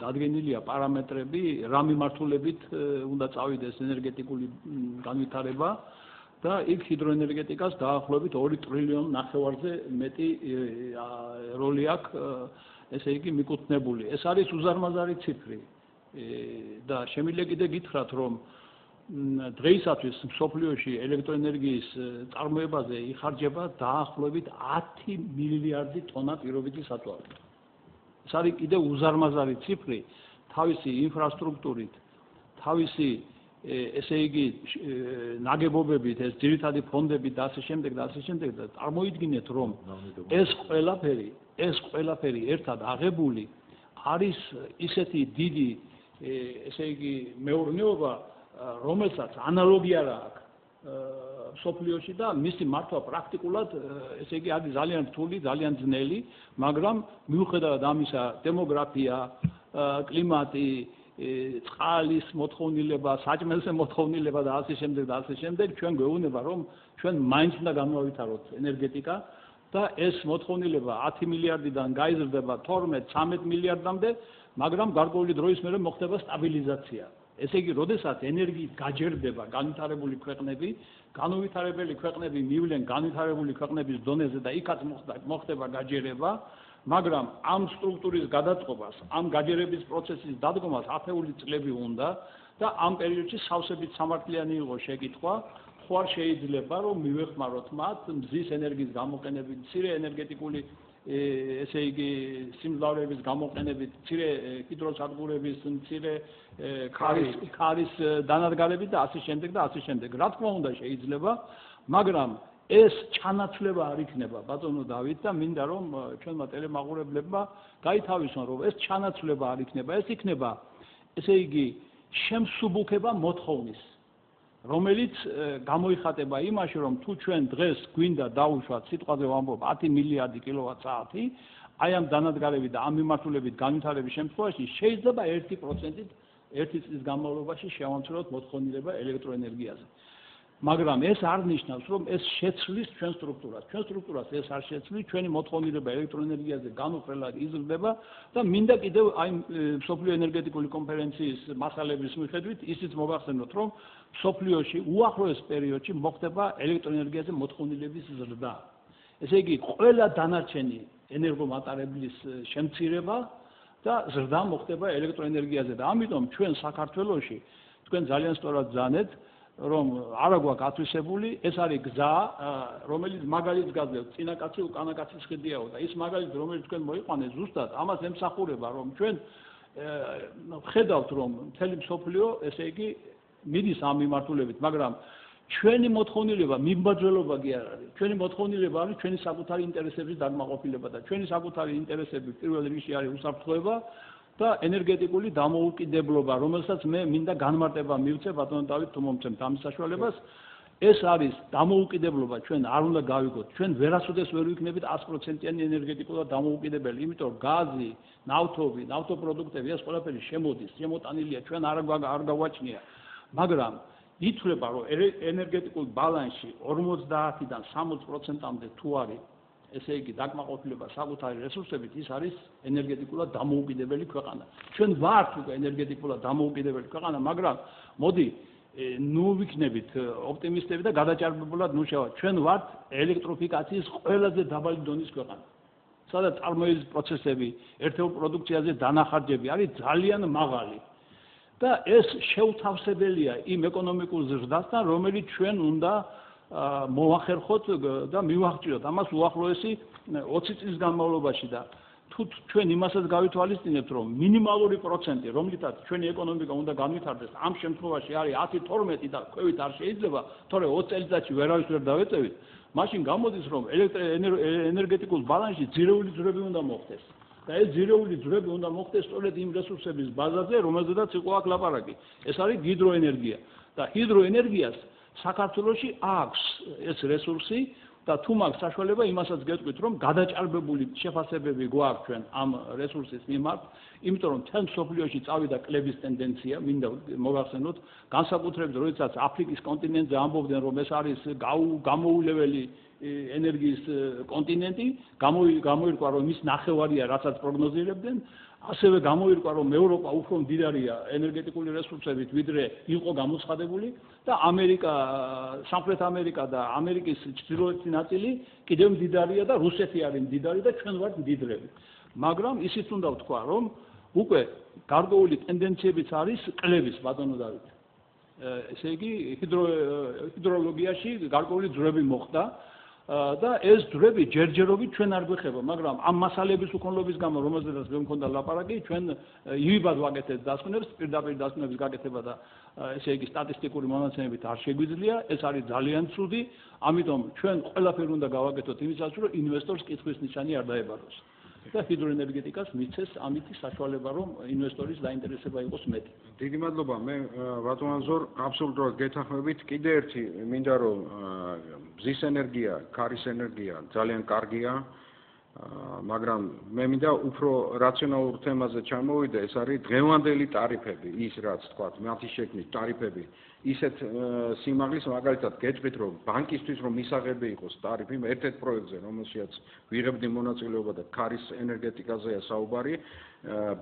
დადგენილია პარამეტრები, რა მიმართულებით უნდა წავიდეს ენერგეტიკული განვითარება და იქ ჰიდროენერგეტიკას დაახლოებით 2 ტრილიონ ნახევარზე მეტი როლი აქვს, ესე იგი მიკუთვნებული. ეს არის უზარმაზარი ციფრი და შემიძლია კიდე გითხრათ, რომ დღეისათვის მსოფლიოში ელექტროენერგიის წარმოებაზე იხარჯება დაახლოებით 10 მილიარდი ტონა პირობითი საწვავი. ეს არის კიდე უზარმაზარი ციფრი თავისი ინფრასტრუქტურით, თავისი ესე იგი ნაგებობებით, ეს ძირითადი ფონდები და ასე შემდეგ და წარმოიდგინეთ, რომ ეს ყველაფერი ერთად აღებული არის ისეთი დიდი ესე იგი მეურნეობა, რომელსაც ანალოგია რა აქვს სოფლიოში და მისი მართვა პრაქტიკულად ესე იგი არის ძალიან რთული, ძალიან ძნელი, მაგრამ მიუხედავად ამისა დემოგრაფია, კლიმატი, წყალის მოთხოვნილება, საჭმელზე მოთხოვნილება და ასე შემდეგ ჩვენ გვეუბნება რომ ჩვენ მაინც უნდა გამოავითაროთ ენერგეტიკა და ეს მოთხოვნილება 10 მილიარდიდან გაიზრდება 12-13 მილიარდამდე, მაგრამ გარკვეული დროის მერე მოხდება სტაბილიზაცია. ესე იგი, როდესაც ენერგიით გაჯერდება განვითარებული ქვეყნები, განუვითარებელი ქვეყნები მივლენ განვითარებული ქვეყნების დონეზე და იქაც მოხდება გაჯერება, მაგრამ ამ სტრუქტურის გადაწყობას, ამ გაჯერების პროცესის დადგომას ათეული წლები უნდა და ამ პერიოდში სავსებით სამართლიანი იყო შეკითხვა, ხوار შეიძლება რომ მივეხმაროთ მათ მზის ენერგიის გამოყენებით, მცირე ენერგეტიკული ესე იგი სიმძლავრეების გამოყენებით, მცირე ჰიდროსადგურების, მცირე ქარის დანადგარებით და ასე შემდეგ და ასე შემდეგ. რა თქმა უნდა შეიძლება, მაგრამ ეს ჩანაცვლება არ იქნება ბატონო დავით და მინდა რომ ჩვენმა ტელემაყურებლებმა გაითავისონ რომ ეს ჩანაცვლება არ იქნება, ეს იქნება ესე იგი შემსუბუქება მოთხოვნის რომელიც გამოიხატება იმაში რომ თუ ჩვენ დღეს გვინდა დაუშვათ სიტყვაზე ვამბობ 10 მილიარდი კილოვატ-საათი აი ამ დანადგარებით და ამ მიმართულებით განვითარების შემთხვევაში შეიძლება 1%-ით ერთი წლის განმავლობაში შევამციროთ მოთხოვნილება ელექტროენერგიაზე. მაგრამ ეს არ ნიშნავს რომ ეს შეცვლის ჩვენ სტრუქტურას. ჩვენ სტრუქტურას ეს არ შეცვლის, ჩვენი მოთხოვნილება ელექტროენერგიაზე განუყრელად იზრდება და მინდა კიდევ აი მსოფლიო ენერგეტიკული კონფერენციის მასალების მიხედვით ისიც მოგახსენოთ რომ მსოფლიოში უახლოეს პერიოდში მოხდება ელექტროენერგიაზე მოთხოვნილების ზრდა. ესე იგი ყველა დანარჩენი ენერგომატარებლის შემცირება და ზრდა მოხდება ელექტროენერგიაზე და ამიტომ ჩვენ საქართველოში თქვენ ძალიან სწორად ძანეთ რომ არა გვაქვს ათვისებული ეს არის გზა რომელიც მაგალითს გაძლევთ წინაკაცი უკანაკაცის ხიდიაო და ის მაგალითი რომელიც თქვენ მოიყვანეთ ზუსტად ამას ემსახურება რომ ჩვენ ხედავთ რომ მთელი მსოფლიო ესე იგი მიდის ამ მიმართულებით მაგრამ ჩვენი მოთხოვნილება მიმბაძველობა კი არ არის ჩვენი მოთხოვნილება არის ჩვენი საკუთარი ინტერესების დაკმაყოფილება და ჩვენი საკუთარი ინტერესები პირველ რიგში არის უსაფრთხოება და ენერგეტიკული დამოუკიდებლობა, რომელსაც მე მინდა განმარტება მივცე ბატონო დავით თუ მომცემთ ამის საშუალებას, ეს არის დამოუკიდებლობა, ჩვენ არ უნდა გავიგოთ, ჩვენ ვერასოდეს ვერ ვიქნებით 100%-იანი ენერგეტიკულად დამოუკიდებელი, იმიტომ რომ გაზი, ნავთობი, ნავთობპროდუქტები ეს ყველაფერი შემოდის, შემოტანილია, ჩვენ არ გავაჩნია, მაგრამ ითვლება რომ ენერგეტიკულ ბალანსში 50-დან 60%-მდე თუ არის ესე იგი დაკმაყოფილება საკუთარი რესურსებით ის არის ენერგეტიკულად დამოუკიდებელი ქვეყანა. ჩვენ ვართ უკვე ენერგეტიკულად დამოუკიდებელი ქვეყანა, მაგრამ მოდი ნუ ვიქნებით ოპტიმისტები და გადაჭარბებულად ნუ შევართ. ჩვენ ვართ ელექტროფიკაციის ყველაზე დაბალი დონის ქვეყანა. სადაც წარმოების პროცესები, ერთეულ პროდუქციაზე დანახარჯები არის ძალიან მაღალი. და ეს შეუთავსებელია იმ ეკონომიკურ ზრდასთან, რომელიც ჩვენ უნდა მოვახერხოთ და მივაღწიოთ ამას უახლოესი 20 წლის განმავლობაში და თუ ჩვენ იმასაც გავითვალისწინებთ რომ მინიმალური პროცენტი რომლითაც ჩვენი ეკონომიკა უნდა განვითარდეს ამ შემთხვევაში არის 10-12 და ქვევით არ შეიძლება თორე 20 წელიწადში ვერავის ვერ დავეწევით მაშინ გამოდის რომ ენერგეტიკულ ბალანსში ძირეული ძვრები უნდა მოხდეს და ეს ძირეული ძვრები უნდა მოხდეს სწორედ იმ რესურსების ბაზაზე რომელზედაც იყო აქ ლაპარაკი ეს არის ჰიდროენერგია და ჰიდროენერგიას საქართველოში აქვს ეს რესურსი და თუ მაქვს საშუალება იმასაც გეტყვით რომ გადაჭარბებული შეფასებები გვაქვს ჩვენ ამ რესურსის მიმართ იმიტომ რომ თელ მსოფლიოში წავიდა კლების ტენდენცია მინდა მოგახსენოთ განსაკუთრებით როდესაც აფრიკის კონტინენტზე ამბობდნენ რომ ეს არის გამოულეველი ენერგიის კონტინენტი გამოირკვა რომ ის ნახევარია რასაც პროგნოზირებდნენ ასევე გამოირკვა რომ ევროპა უფრო მდიდარია ენერგეტიკული რესურსებით ვიდრე იყო გამოცხადებული და ამერიკა სამხრეთ ამერიკა და ამერიკის ჩრდილოეთი ნაწილი კიდევ მდიდარია და რუსეთი არის მდიდარი და ჩვენ ვართ მდიდრები მაგრამ ისიც უნდა ვთქვა რომ უკვე გარკვეული ტენდენციებიც არის კლების ბატონო დავით ესე იგი ჰიდროლოგიაში გარკვეული ძვრები მოხდა და ეს ძვრები ჯერჯერობით ჩვენ არ გვეხება, მაგრამ ამ მასალების უქონლობის გამო, რომელზედაც მე მქონდა ლაპარაკი, ჩვენ ივიბად ვაკეთებთ დასკვნებს, პირდაპირ დასკვნების გაკეთება და ესე იგი სტატისტიკური მონაცემებით არ შეგვიძლია, ეს არის ძალიან ცუდი, ამიტომ ჩვენ ყველაფერი უნდა გავაკეთოთ იმისათვის, რომ ინვესტორს კითხვის ნიშანი არ დაებაროს. და ჰიდროენერგეტიკას მიცეს ამითი საშუალება, რომ ინვესტორის დაინტერესება იყოს მეტი. დიდი მადლობა. მე ბატონ ზორ აბსოლუტურად გეთანხმებით. კიდე ერთი მინდა რომ მზის ენერგია, ქარის ენერგია ძალიან კარგია, მაგრამ მე მინდა უფრო რაციონალურ თემაზე ჩამოვიდე, ეს არის დღევანდელი ტარიფები, ის რაც თქვა, მათი შექმნის ტარიფები. ისეთ სიმაღლის მაგალითად გეტყვით რომ ბანკისთვის რომ მისაღები იყოს ტარიფი ერთ-ერთ პროექტზე რომელშიც ვიღებდი მონაწილეობა და ქარის ენერგეტიკაზეა საუბარი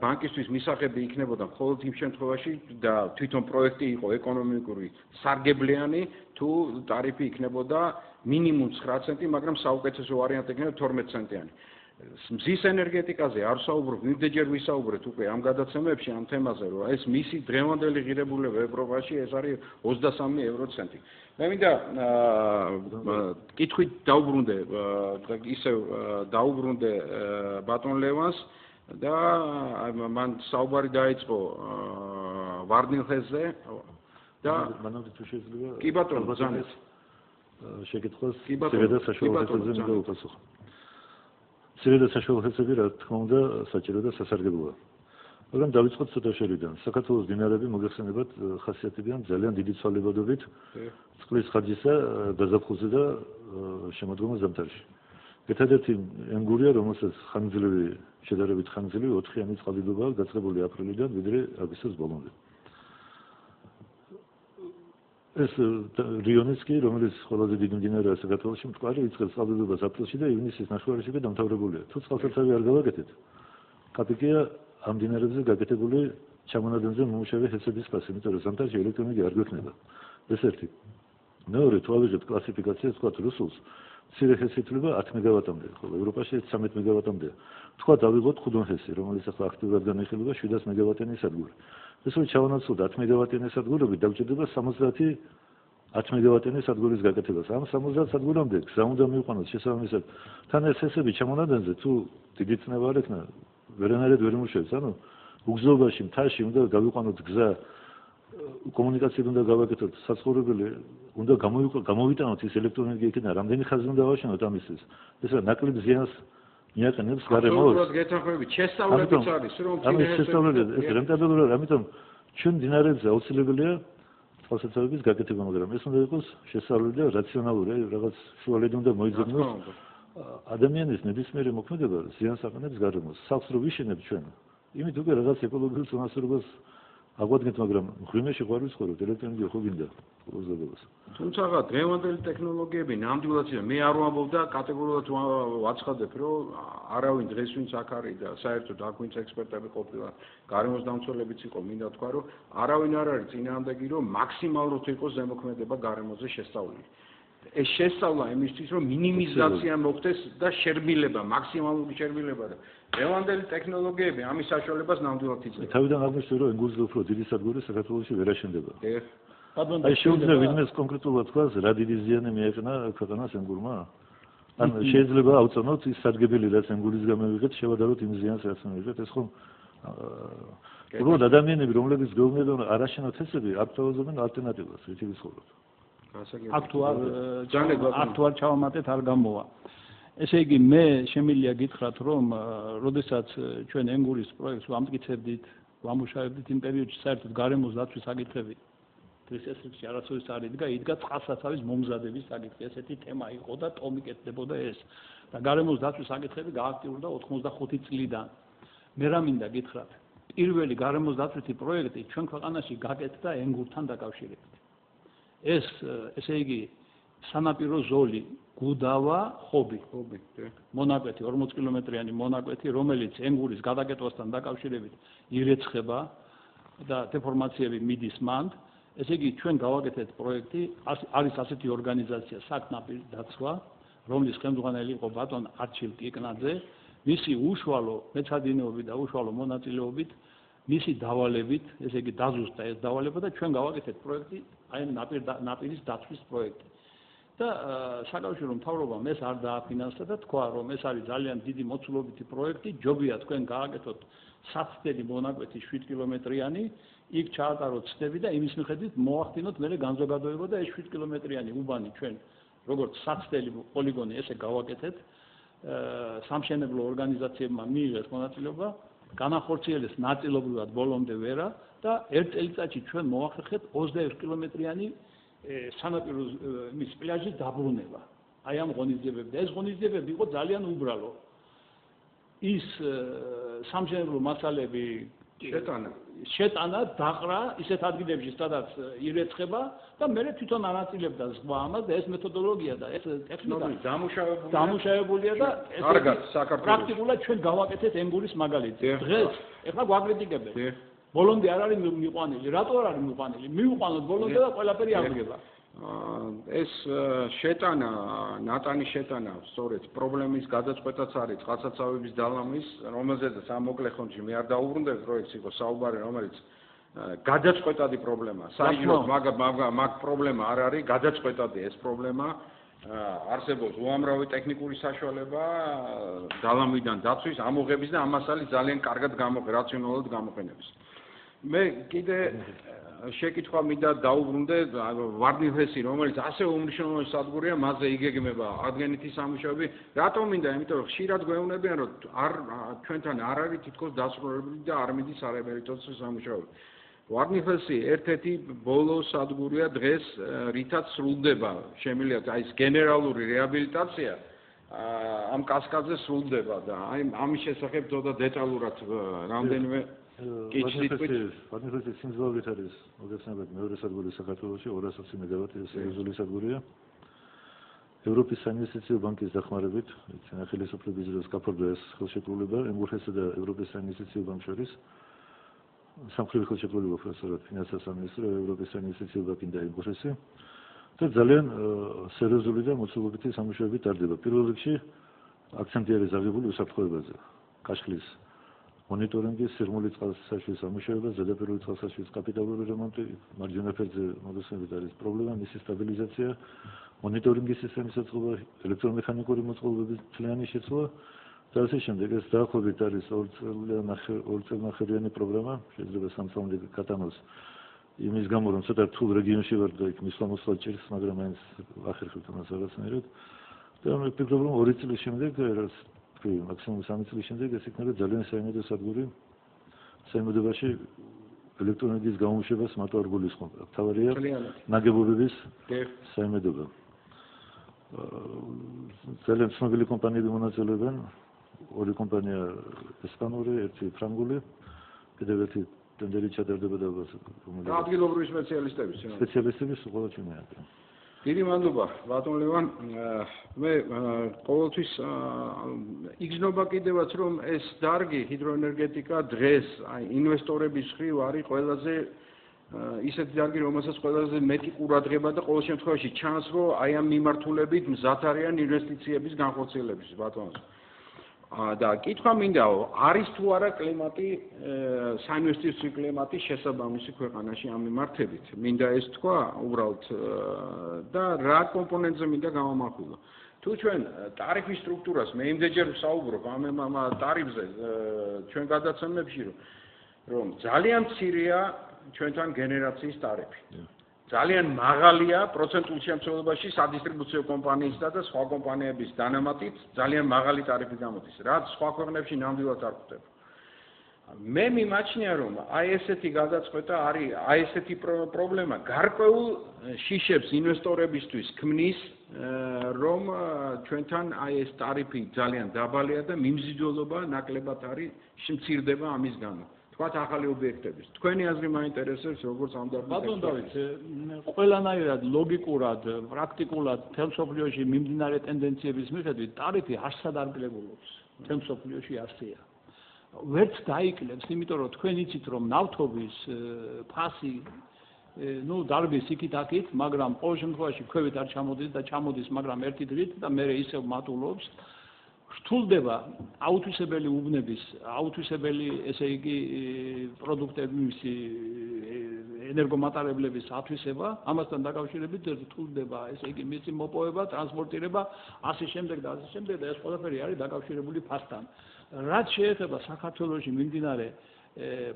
ბანკისთვის მისაღები იქნებოდა მხოლოდ იმ შემთხვევაში და თვითონ პროექტი იყო ეკონომიკური სარგებლიანი თუ ტარიფი იქნებოდა მინიმუმ 9 ცენტი მაგრამ საუკეთესო ვარიანტი იქნება 12 ცენტიანი მზის ენერგეტიკაზე არ ვსაუბრობ, მივდეჯერ ვისაუბრეთ უკვე ამ გადაცემებში ამ თემაზე, რომ ეს მისი დღევანდელი ღირებულება ევროპაში ეს არის 23 ევროცენტი. მე მინდა კითხვით დაუბრუნდე ისევ დაუბრუნდე ბატონ ლევანს და მან საუბარი დაიწყო ვარდნილხეზე და მანამდე თუ შეიძლება კი ბატონო ზანეთ შეკითხვას ცივი და საშუალო ხესებზე მინდა უპასუხო. ცივი და საშუალო ხესები რა თქმა უნდა საჭირო და სასარგებლოა. მაგრამ დავიწყოთ ცოტა შორიდან. საქართველოს დინარები მოგეხსენებათ ხასიათებიან ძალიან დიდი ცვალებადობით წყლის ხარჯისა გაზაფხულზე და შემოდგომა ზამთარში. ერთადერთი ენგურია, რომელსაც ხანგრძლივი შედარებით ხანგრძლივი 4-იანი წყალდიდობა გაწყებული აპრილიდან ვიდრე აგვისტოს ბოლომდე. ეს რიონიც კი, რომელიც ყველაზე დიდი მდინარეა საქართველოში, მტკვარი იწყებს წყალდიდობას აპრილში და ივნისის ნახევარში დამთავრებულია. თუ წყალსაცავი არ გავაკეთეთ, კაპიკია ამ მდინარეებზე გაკეთებული ჩამონადენზე მომუშავე ჰესების ფასი, იმიტომ რომ ზამთარში ელექტროენერგია არ გვექნება. ეს ერთი. მეორე, თუ ავიღებთ კლასიფიკაციას, თქვათ რუსულს, მცირე ჰესი ითვლება 10 მეგავატამდე, ხოლო ევროპაში 13 მეგავატამდეა. თქვათ ავიღოთ ხუდონჰესი, რომელიც ახლა აქტიურად განიხილება 700 მეგავატიანი სადგური. ეს რო ჩავანაცვლოთ 10 მეგავატიანი სადგურები, დაგვჭირდება 70 10 მეგავატიანი სადგურის გაკეთებას. ამ 70 სადგურამდე გზა უნდა მივყვანოთ შესაბამისად. თან ეს ჰესები ჩამონადენზე თუ დიდი წნევა არ ექნა, ვერანაირად ვერ იმუშავებს. ანუ უგზობაში, მთაში უნდა გავიყვანოთ გზა, კომუნიკაციები უნდა გავაკეთოთ, საცხოვრებელი უნდა გამოვიტანოთ ის ელექტროენერგია იქიდან, რამდენი ხაზი უნდა ავაშენოთ ამისთვის. ეს რა ნაკლებ ზიანს მიაყენებს გარემოს. absolutურად გეთანხმებით, შესწავლებიც არის, რომ ეს რენტაბელურია, ამიტომ ჩვენ მდინარეებზე აუცილებელია წყალსაცავების გაკეთება, მაგრამ ეს უნდა იყოს შესწავლილი და რაციონალური, რაღაც შუალედი უნდა მოიძებნოს. ადამიანის ნებისმიერი მოქმედება ზიანს აყენებს გარემოს. სახლს რო ვიშენებთ ჩვენ, იმით უკვე რაღაც ეკოლოგიურ წონასწორობას აგვადგეთ, მაგრამ მღვიმეში ხარ ვიცხოვრობთ, ელექტროენერგია ხო გინდა უზადებას. თუმცა დღევანდელი ტექნოლოგიები ნამდვილად მე არ ვამბობ და კატეგორიულად ვაცხადებ, რომ არავინ დღეს ვინც აქ არის და საერთოდ აქ ვინც ექსპერტები ყოფილა, გარემოს დამცველებიც იყო, მინდა თქვა, რომ არავინ არ არის წინააღმდეგი, რომ მაქსიმალურად იყოს ზემოქმედება გარემოზე შესწავლილი. ეს შესწავლა იმისთვის, რომ მინიმიზაცია მოხდეს და შერბილება, მაქსიმალური შერბილება და დღევანდელი ტექნოლოგიები ამის საშუალებას ნამდვილად იძლევა. თავიდან აღნიშნე, რომ ენგურზე უფრო დიდი სადგური საქართველოში ვერ აშენდება. ბატონო, აი შეუძლია ვინმეს კონკრეტულად თქვას, რა დიდი ზიანი მიაყენა ქვეყანას ენგურმა? ან შეიძლება ავწონოთ ის სადგებელი, რაც ენგურის გამოვიღეთ, შევადაროთ იმ ზიანს, რაც მივიღეთ, ეს ხომ უბრალოდ ადამიანები, რომლებიც გეუბნებიან არ აშენოთ ესები, არ თავაზობენ ალტერნატივას, რითი ვიცხოვრობთ. აქტუალ ჩავამატეთ არ გამოვა. ესე იგი მე შემიძლია გითხრათ, რომ როდესაც ჩვენ ენგურის პროექტს ვამტკიცებდით, ვამუშავებდით იმ პერიოდში საერთოდ გარემოს დაცვის საკითხები დღეს ესეში არასოდეს არ იდგა წყალსაცავის მომზადების საკითხი. ესეთი თემა იყო და ტომი კეთდებოდა ეს. და გარემოს დაცვის საკითხები გააქტიურდა 85 წლიდან. მე რა მინდა გითხრათ, პირველი გარემოს დაცვითი პროექტი ჩვენ ქვეყანაში გაკეთდა ენგურთან დაკავშირებით. ეს ესე იგი სანაპირო ზოლი გუდავა ხობი მონაკვეთი 40 კილომეტრიანი მონაკვეთი, რომელიც ენგურის გადაკეთვასთან დაკავშირებით ირეცხება და დეფორმაციები მიდის მანდ. ესე იგი ჩვენ გავაკეთეთ პროექტი, არის ასეთი ორგანიზაცია საკნაპირ დაცვა, რომლის ხელმძღვანელი იყო ბატონ არჩილ კიკნაძე, მისი უშუალო მეცადინეობით და უშუალო მონაწილეობით, მისი დავალებით, ესე იგი დაზუსტა ეს დავალება და ჩვენ გავაკეთეთ პროექტი, აი ნაპირის დაცვის პროექტი. და საკავშირო მთავრობამ ეს არ დააფინანსა და თქვა, რომ ეს არის ძალიან დიდი მოცულობითი პროექტი, ჯობია თქვენ გააკეთოთ საცდელი მონაკვეთი 7 კილომეტრიანი, იქ ჩაატაროთ ცდები და იმის მიხედვით მოახდინოთ მერე განზოგადოება და ეს 7 კილომეტრიანი უბანი ჩვენ როგორც საცდელი პოლიგონი ესე გავაკეთეთ, სამშენებლო ორგანიზაციებმა მიიღეს მონაწილეობა, განახორციელეს ნაწილობრივად ბოლომდე ვერა და ერთ წელიწადში ჩვენ მოახერხეთ 21 კილომეტრიანი სანაპირო მის პლაჟის დაბრუნება. აი ამ ღონისძიებები. ეს ღონისძიებები იყო ძალიან უბრალო. ის სამშენებლო მასალები შეტანა, დაყრა ისეთ ადგილებში, სადაც ირეცხება და მე თვითონ ანაწილებდა ზღვა ამას და ეს მეთოდოლოგია და ეს ტექნიკა დამუშავებულია და პრაქტიკულად ჩვენ გავაკეთეთ ენგურის მაგალითი. დღეს ეხლა გვაკრიტიკებენ. ბოლომდე არ არის მიყვანილი. რატო არ არის მიყვანილი? მივყვანოთ ბოლომდე და ყველაფერი აღდგება. ეს შეტანა, ნატანი შეტანა, სწორედ პრობლემის გადაწყვეტაც არის წყალსაცავების დალამის, რომელზედაც ამ მოკლე ხანში მე არ დაუბრუნდები პროექტს იყო საუბარი, რომელიც გადაწყვეტადი პრობლემაა. საერთოდ მაგ პრობლემა არ არის, გადაწყვეტადი ეს პრობლემა. არსებობს უამრავი ტექნიკური საშუალება დალამიდან დაცვის, ამოღების და ამ მასალის ძალიან კარგად რაციონალურად გამოყენების. მე კიდე შეკითხვა მინდა დაუბრუნდე ვარდნიხლესი, რომელიც ასე უმნიშვნელოვანესი სადგურია, მასზე იგეგმება აღდგენითი სამუშაოები. რატომ მინდა? იმიტომ რომ ხშირად გვეუბნებიან, რომ ჩვენთან არ არის თითქოს დასრულებული და არ მიდის არაემერიტოსი სამუშაოები. ვარდნიხლესი ერთ-ერთი ბოლო სადგურია დღეს, რითაც სრულდება, შემიძლია აი ეს გენერალური რეაბილიტაცია ამ კასკადზე სრულდება და აი ამის შესახებ ცოტა დეტალურად რამდენიმე ვარდნიხლესი სიმძლავრით არის მოგეხსენებათ მეორე სადგური საქართველოში 220 მეგავატის სერიოზული სადგურია. ევროპის საინვესტიციო ბანკის დახმარებით, ხელისუფლების დროს გაფორმდა ეს ხელშეკრულება ემბურგესა და ევროპის საინვესტიციო ბანკს შორის. სამხრეთი ხელშეკრულება პროფესორად ფინანსთა სამინისტრო ევროპის საინვესტიციო ბანკი და ემბურგესი და ძალიან სერიოზული და მოცულობითი სამუშაოები ტარდება. პირველ რიგში აქცენტი არის აღებული უსაფრთხოებაზე. კაშხლის მონიტორინგი, სიღრმული წყალსაშლის სამუშაოება, ზედაპირული წყალსაშლის კაპიტალური რემონტი, მარჯვენა ფერზე მოგესალმებით არის პრობლემა, მისი სტაბილიზაცია, მონიტორინგის სისტემის აწყობა, ელექტრომექანიკური მოწყობილობების მთლიანი შეცვლა და ასე შემდეგ. ეს დაახლოებით არის 2 წელნახევრიანი პროგრამა, შეიძლება სამწაუნდე გატანოს იმის გამო, რომ ცოტა რთულ რეგიონში ვარ და იქ მისვლა ჭირს, მაგრამ მაინც ახერხებთ ამას რაღაცნაირად. და მე ვფიქრობ, რომ 2 წლის შემდეგ, მაქსიმუმ 3 წლის შემდეგ ეს იქნება ძალიან საიმედო სადგური. საიმედობაში ელექტროენერგიის გამოშვებას მარტო არ გულისხმობ. თავარია ნაგებობების საიმედობა. ძალიან ცნობილი კომპანიები მონაწილეობენ. 2 კომპანია ესპანური, ერთი ფრანგული, კიდევ ერთი ტენდერი ჩატარდება და ადგილობრივი სპეციალისტების ყველა ჩვენია. დიდი მადლობა, ბატონ ლევან. მე ყოველთვის იგრძნობა კიდევაც, რომ ეს დარგი ჰიდროენერგეტიკა დღეს აი ინვესტორების მხრივ არის ყველაზე ისეთი დარგი, რომელსაც ყველაზე მეტი ყურადღება და ყოველ შემთხვევაში ჩანს, რომ აი ამ მიმართულებით მზად არიან ინვესტიციების განხორციელების ბატონს. და კითხვა მინდაო, არის თუ არა კლიმატი, საინვესტიციო კლიმატი შესაბამისი ქვეყანაში ამ მიმართებით. მინდა ეს თქვა უბრალოდ და რა კომპონენტზე მინდა გამომახვილო. თუ ჩვენ ტარიფის სტრუქტურას მე იმდენჯერ ვსაუბრობ ამ ტარიფზე ჩვენ გადაცემებში, რომ ძალიან მცირეა ჩვენთან გენერაციის ტარიფი. ძალიან მაღალია პროცენტულ შემცველობაში სადისტრიბუციო კომპანიისა და სხვა კომპანიების დანამატით ძალიან მაღალი ტარიფი გამოდის, რაც სხვა ქვეყნებში ნამდვილად არ ხდება. მე მიმაჩნია, რომ აი ესეთი გადაწყვეტა არის, აი ესეთი პრობლემა გარკვეულ შიშებს ინვესტორებისთვის ქმნის, რომ ჩვენთან აი ეს ტარიფი ძალიან დაბალია და მიმზიდველობა ნაკლებად არის, მცირდება ამის გამო. თქვათ ახალი ობიექტების. თქვენი აზრი მაინტერესებს, როგორც ამ დარგის. ბატონ დავით, ყველანაირად ლოგიკურად, პრაქტიკულად მთელ მსოფლიოში მიმდინარე ტენდენციების მიხედვით ტარიფი არსად არ კლებულობს. მთელ მსოფლიოში ასეა. ვერც დაიკლებს, იმიტომ რომ თქვენ იცით, რომ ნავთობის ფასი დარბის იქით-აქით, მაგრამ ყოველ შემთხვევაში ქვევით არ ჩამოდის და ჩამოდის, მაგრამ ერთი დღით და მერე ისევ მატულობს. რთულდება აუთვისებელი უბნების, აუთვისებელი, ესე იგი, პროდუქტების ენერგომატარებლების ათვისება, ამასთან დაკავშირებით რთულდება, ესე იგი, მისი მოპოვება, ტრანსპორტირება, ასე შემდეგ და ასე შემდეგ და ეს ყველაფერი არის დაკავშირებული ფასთან. რაც შეეხება საქართველოში მიმდინარე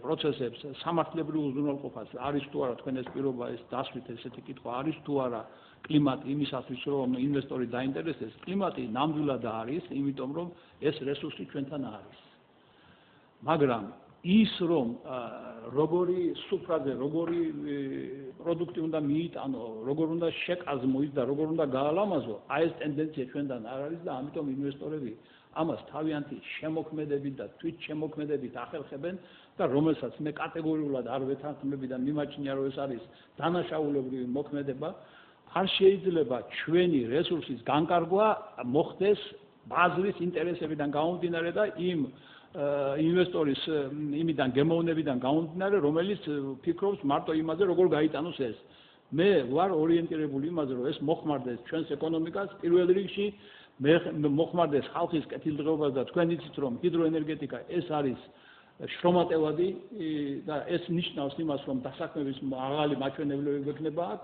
პროცესებს, სამართლებრივ უზრუნველყოფას, არის თუ არა თქვენ ეს პირობა, ეს დასვით ესეთი კითხვა, არის თუ არა კლიმატი იმისათვის, რომ ინვესტორი დაინტერესდეს, კლიმატი ნამდვილად არის, იმიტომ რომ ეს რესურსი ჩვენთან არის. მაგრამ ის რომ როგორი სუფრაზე, როგორი პროდუქტი უნდა მიიტანო, როგორ უნდა შეკაზმო ის და როგორ უნდა გაალამაზო, აი ეს ტენდენცია ჩვენთან არ არის და ამიტომ ინვესტორები ამას თავიანთი შემოქმედებით და თვითშემოქმედებით ახერხებენ და რომელსაც მე კატეგორიულად არ ვეთანხმები და მიმაჩნია, რომ ეს არის დანაშაულებრივი მოქმედება, არ შეიძლება ჩვენი რესურსის განკარგვა მოხდეს ბაზრის ინტერესებიდან გამომდინარე და იმ ინვესტორის იმიდან გემოვნებიდან გამომდინარე, რომელიც ფიქრობს მარტო იმაზე, როგორ გაიტანოს ეს. მე ვარ ორიენტირებული იმაზე, რომ ეს მოხმარდეს ჩვენს ეკონომიკას, პირველ რიგში მოხმარდეს ხალხის კეთილდღეობას და თქვენ იცით, რომ ჰიდროენერგეტიკა ეს არის შრომატევადი და ეს ნიშნავს იმას, რომ დასაქმების მაღალი მაჩვენებლებები გვექნება აქ,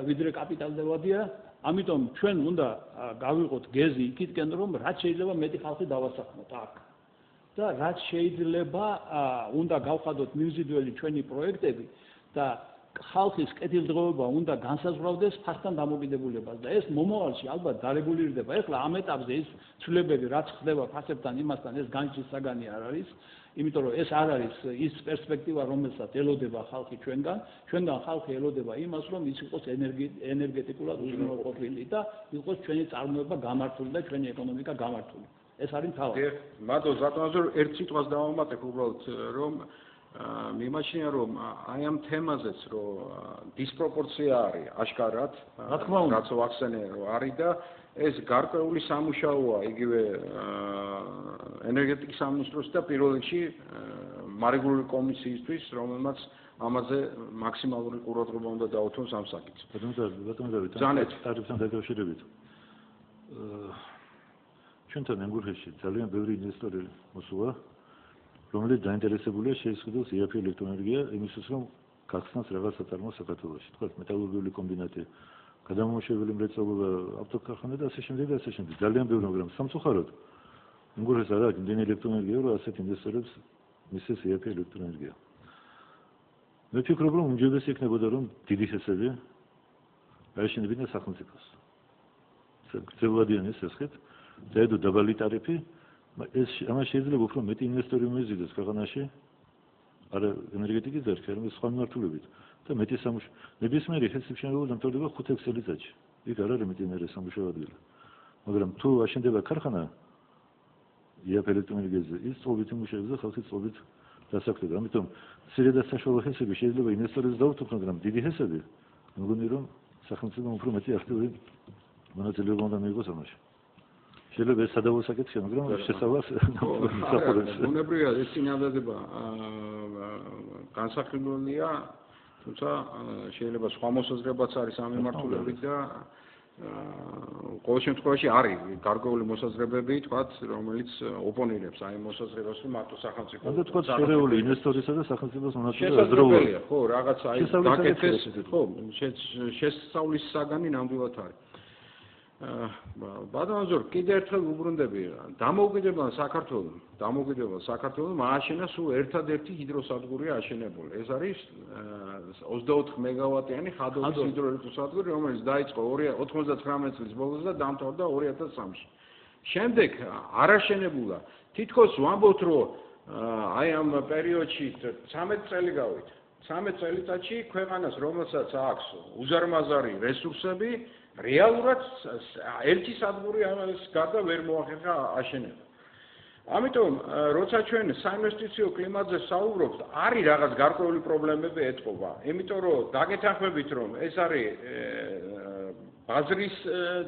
ვიდრე კაპიტალდებადია. ამიტომ ჩვენ უნდა გავიყოთ გეზი იქითკენ, რომ რაც შეიძლება მეტი ხალხი დავასაქმოთ აქ. და რაც შეიძლება უნდა გავხადოთ მიზიდველი ჩვენი პროექტები და ხალხის კეთილდღეობა უნდა განსაზღვრავდეს ფასთან დამოკიდებულებას და ეს მომავალში ალბათ დარეგულირდება. ეხლა ამ ეტაპზე ის ცვლილებები რაც ხდება ფასებთან იმასთან ეს განჭის საგანი არ არის, იმიტომ რომ ეს არ არის ის პერსპექტივა, რომელსაც ელოდება ხალხი ჩვენგან ხალხი ელოდება იმას, რომ ის იყოს ენერგეტიკულად უზრუნველყოფილი და იყოს ჩვენი წარმოება გამართული და ჩვენი ეკონომიკა გამართული. ეს არის თავი. მადლობა ბატონო, ერთ სიტყვას დავამატებ უბრალოდ, რომ მიმაჩნია, რომ აი ამ თემაზეც რომ დისპროპორცია არის აშკარად, რაც ვახსენე რომ არის და ეს გარკვეული სამუშაოა იგივე ენერგეტიკის სამინისტროს და პირველ რიგში მარეგულირებული კომისიისთვის, რომელმაც ამაზე მაქსიმალური ყურადღება უნდა დაუთმოს ამ საკითხს. ბატონო დავით, ტარიფთან დაკავშირებით ჩვენთან ენგურხეში ძალიან ბევრი ინვესტორი მოსულა, რომელიც დაინტერესებულია შეისყიდოს იაფი ელექტროენერგია იმისთვის, რომ გახსნას რაღაც საწარმო საქართველოში, თქვა მეტალურგიული კომბინატი, გადამამუშავებელი მრეწველობა, ავტოქარხანა და ასე შემდეგ და ასე შემდეგ. ძალიან ბევრი, მაგრამ სამწუხაროდ ენგურხეს არ აქვს იმდენი ელექტროენერგია, რომ ასეთ ინვესტორებს მისცეს იაფი ელექტროენერგია. მე ვფიქრობ, რომ უმჯობესი იქნებოდა, რომ დიდი ჰესები გაეშენებინა სახელმწიფოს. გრძელვადიანი შესახებ დაედო დაბალი ტარიფი, ეს ამას შეიძლება უფრო მეტი ინვესტორი მოიზიდოს ქვეყანაში, არა ენერგეტიკის დარგში, არამედ სხვა მიმართულებით და მეტი სამუშაო. ნებისმიერი ჰესის მშენებლობა დამთავრდება 5-6 წელიწადში. იქ არ არის მეტი სამუშაო ადგილი. მაგრამ თუ აშენდება ქარხანა იაფ ელექტროენერგიაზე, ის წლობით იმუშავებს და ხალხი წლობით დასაქმდება. ამიტომ მცირე და საშუალო ჰესები შეიძლება ინვესტორებს დაუთმოთ, მაგრამ დიდი ჰესები, მგონი რომ სახელმწიფომ უფრო მეტი აქტიური მონაწილეობა უნდა მიიღოს ამაში. შეიძლება ეს სადავო საკითხია, მაგრამ შესაძლოა საფორეს. ბუნებრივია ეს წინადადება განსაკუთრებულია, თუმცა შეიძლება სხვა მოსაზრებაც არის ამ მიმართულებით და ყოველ შემთხვევაში არის გარკვეული მოსაზრებები, თქვათ, რომელიც ოპონირებს აი მოსაზრებას, რომ მარტო სახელმწიფო. ანუ თქვათ, შერეული ინვესტორისა და სახელმწიფოს მონაწილეობა შესაძლებელია, ხო, რაღაც აი დაკეთეს, ხო, შესწავლის საგანი ნამდვილად არის. ბატონო ზორ, კიდევ ერთხელ უბრუნდები, დამოუკიდებელ საქართველოს ააშენა სულ ერთადერთი ჰიდროსადგური აშენებული. ეს არის 24 მეგავატიანი ხადოვის ჰიდროელექტროსადგური, რომელიც დაიწყო 99 წლის ბოლოს და დამთავრდა 2003-ში. შემდეგ არ აშენებულა. თითქოს ვამბობთ, რომ აი ამ პერიოდში 13 წელი გავით. 13 წელიწადში ქვეყანას, რომელსაც აქვს უზარმაზარი რესურსები, რეალურად ერთი სადგური ამას გარდა ვერ მოახერხა აშენება. ამიტომ, როცა ჩვენ საინვესტიციო კლიმატზე საუბრობთ, არის რაღაც გარკვეული პრობლემები ეთყობა. იმიტომ რომ დაგეთანხმებით, რომ ეს არის ბაზრის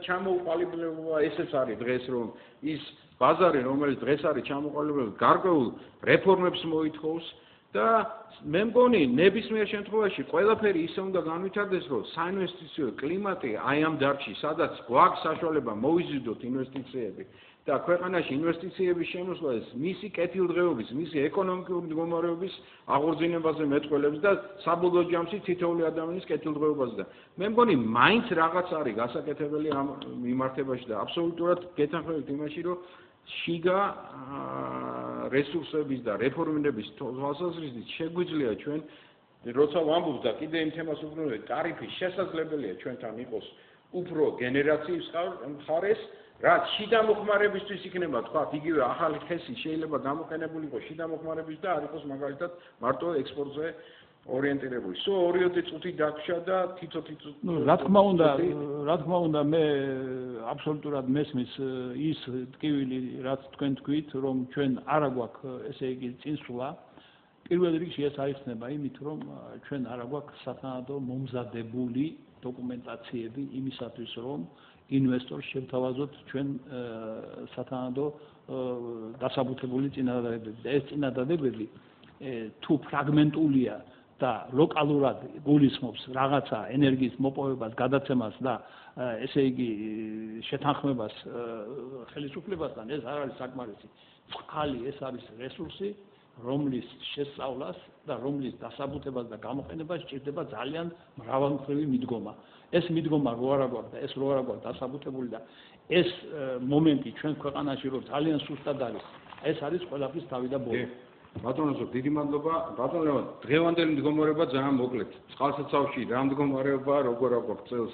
ჩამოუყალიბება, ესეც არის დღეს, რომ ის ბაზარი, რომელიც დღეს არის ჩამოყალიბებული, გარკვეულ რეფორმებს მოითხოვს. და მე მგონი ნებისმიერ შემთხვევაში ყველაფერი ისე უნდა განვითარდეს, რომ საინვესტიციო კლიმატი აი ამ დარგში, სადაც გვაქვს საშუალება მოვიზიდოთ ინვესტიციები და ქვეყანაში ინვესტიციების შემოსვლა მისი კეთილდღეობის, მისი ეკონომიკური მდგომარეობის აღორძინებაზე მეტყველებს და საბოლოო ჯამში თითოეული ადამიანის კეთილდღეობაზე და მე მგონი მაინც რაღაც არის გასაკეთებელი ამ მიმართებაში და აბსოლუტურად გეთანხმებით იმაში, რომ შიგა რესურსების და რეფორმირების თვალსაზრისით შეგვიძლია ჩვენ როცა ვამბობთ და კიდე იმ თემას უბრუნდებით, ტარიფი შესაძლებელია ჩვენთან იყოს უფრო გენერაციის მხარეს, რაც შიდა მოხმარებისთვის იქნება, თქვა, იგივე ახალი ჰესი შეიძლება გამოყენებული იყოს შიდა მოხმარების და არ იყოს მაგალითად მარტო ექსპორტზე ორიენტირებული. სულ 2 წუთი დაგვრჩა და თითო-თითო. რა თქმა უნდა, მე აბსოლუტურად მესმის ის ტკივილი, რაც თქვენ თქვით, რომ ჩვენ არა გვაქვს, ესე იგი, წინსვლა. პირველ რიგში ეს აიხსნება იმით, რომ ჩვენ არა გვაქვს სათანადო მომზადებული დოკუმენტაციები იმისათვის, რომ ინვესტორს შევთავაზოთ ჩვენ სათანადო დასაბუთებული წინადადებები. და ეს წინადადებები თუ ფრაგმენტულია და ლოკალურად გულისხმობს რაღაცა ენერგიის მოპოვებას, გადაცემას და ესე იგი შეთანხმებას ხელისუფლებასთან, ეს არ არის საკმარისი. წყალი ეს არის რესურსი, რომლის შესწავლას და რომლის დასაბუთებას და გამოყენებას სჭირდება ძალიან მრავალმხრივი მიდგომა. ეს მიდგომა რო არა გვაქვს და ეს რო არა გვაქვს დასაბუთებული და ეს მომენტი ჩვენ ქვეყანაში რო ძალიან სუსტად არის, ეს არის ყველაფრის თავი და ბოლო. ბატონო, დიდი მადლობა. ბატონო ლევან, დღევანდელი მდგომარეობა ძალიან მოკლედ. წყალსაცავში რა მდგომარეობაა, როგორ აქვს წელს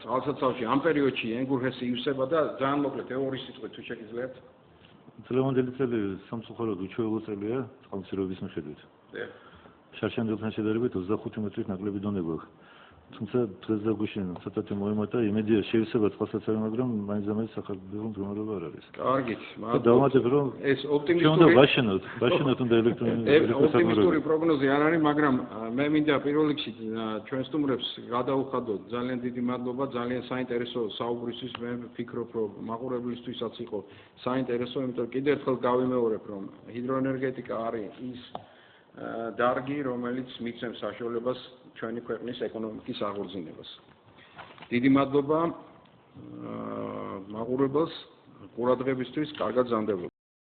წყალსაცავში ამ პერიოდში ენგურჰესი ივსება და ძალიან მოკლედ ორი სიტყვით თუ შეგიძლიათ. დღევანდელი წელი სამწუხაროდ უჩვეულო წელია წყალმცირობის მიხედვით. შარშანდელთან შედარებით 25 მეტრის ნაკლები დონე გვაქვს. თუმცა დღეს და გუშინ ცოტათი მოემატა იმედია შეიძლება წყალსაცავი, მაგრამ მაინც ამას საქართველოს მდგომარეობა არ არის. კარგით, დავუმატებ რომ ეს ოპტიმისტური ვაშენოთ უნდა ოპტიმისტური პროგნოზი არ არის, მაგრამ მე მინდა პირველ რიგში ჩვენ სტუმრებს გადაუხადოთ ძალიან დიდი მადლობა, ძალიან საინტერესო საუბრისთვის. მე ვფიქრობ, რომ მაყურებლისთვისაც იყო საინტერესო, იმიტომ კიდევ ერთხელ გავიმეორებ, რომ ჰიდროენერგეტიკა არის ის დარგი, რომელიც მიცემს საშუალებას ჩვენი ქვეყნის ეკონომიკის აღორძინებას. დიდი მადლობა მაყურებელს ყურადღებისთვის, კარგად გრძანდებოდეთ.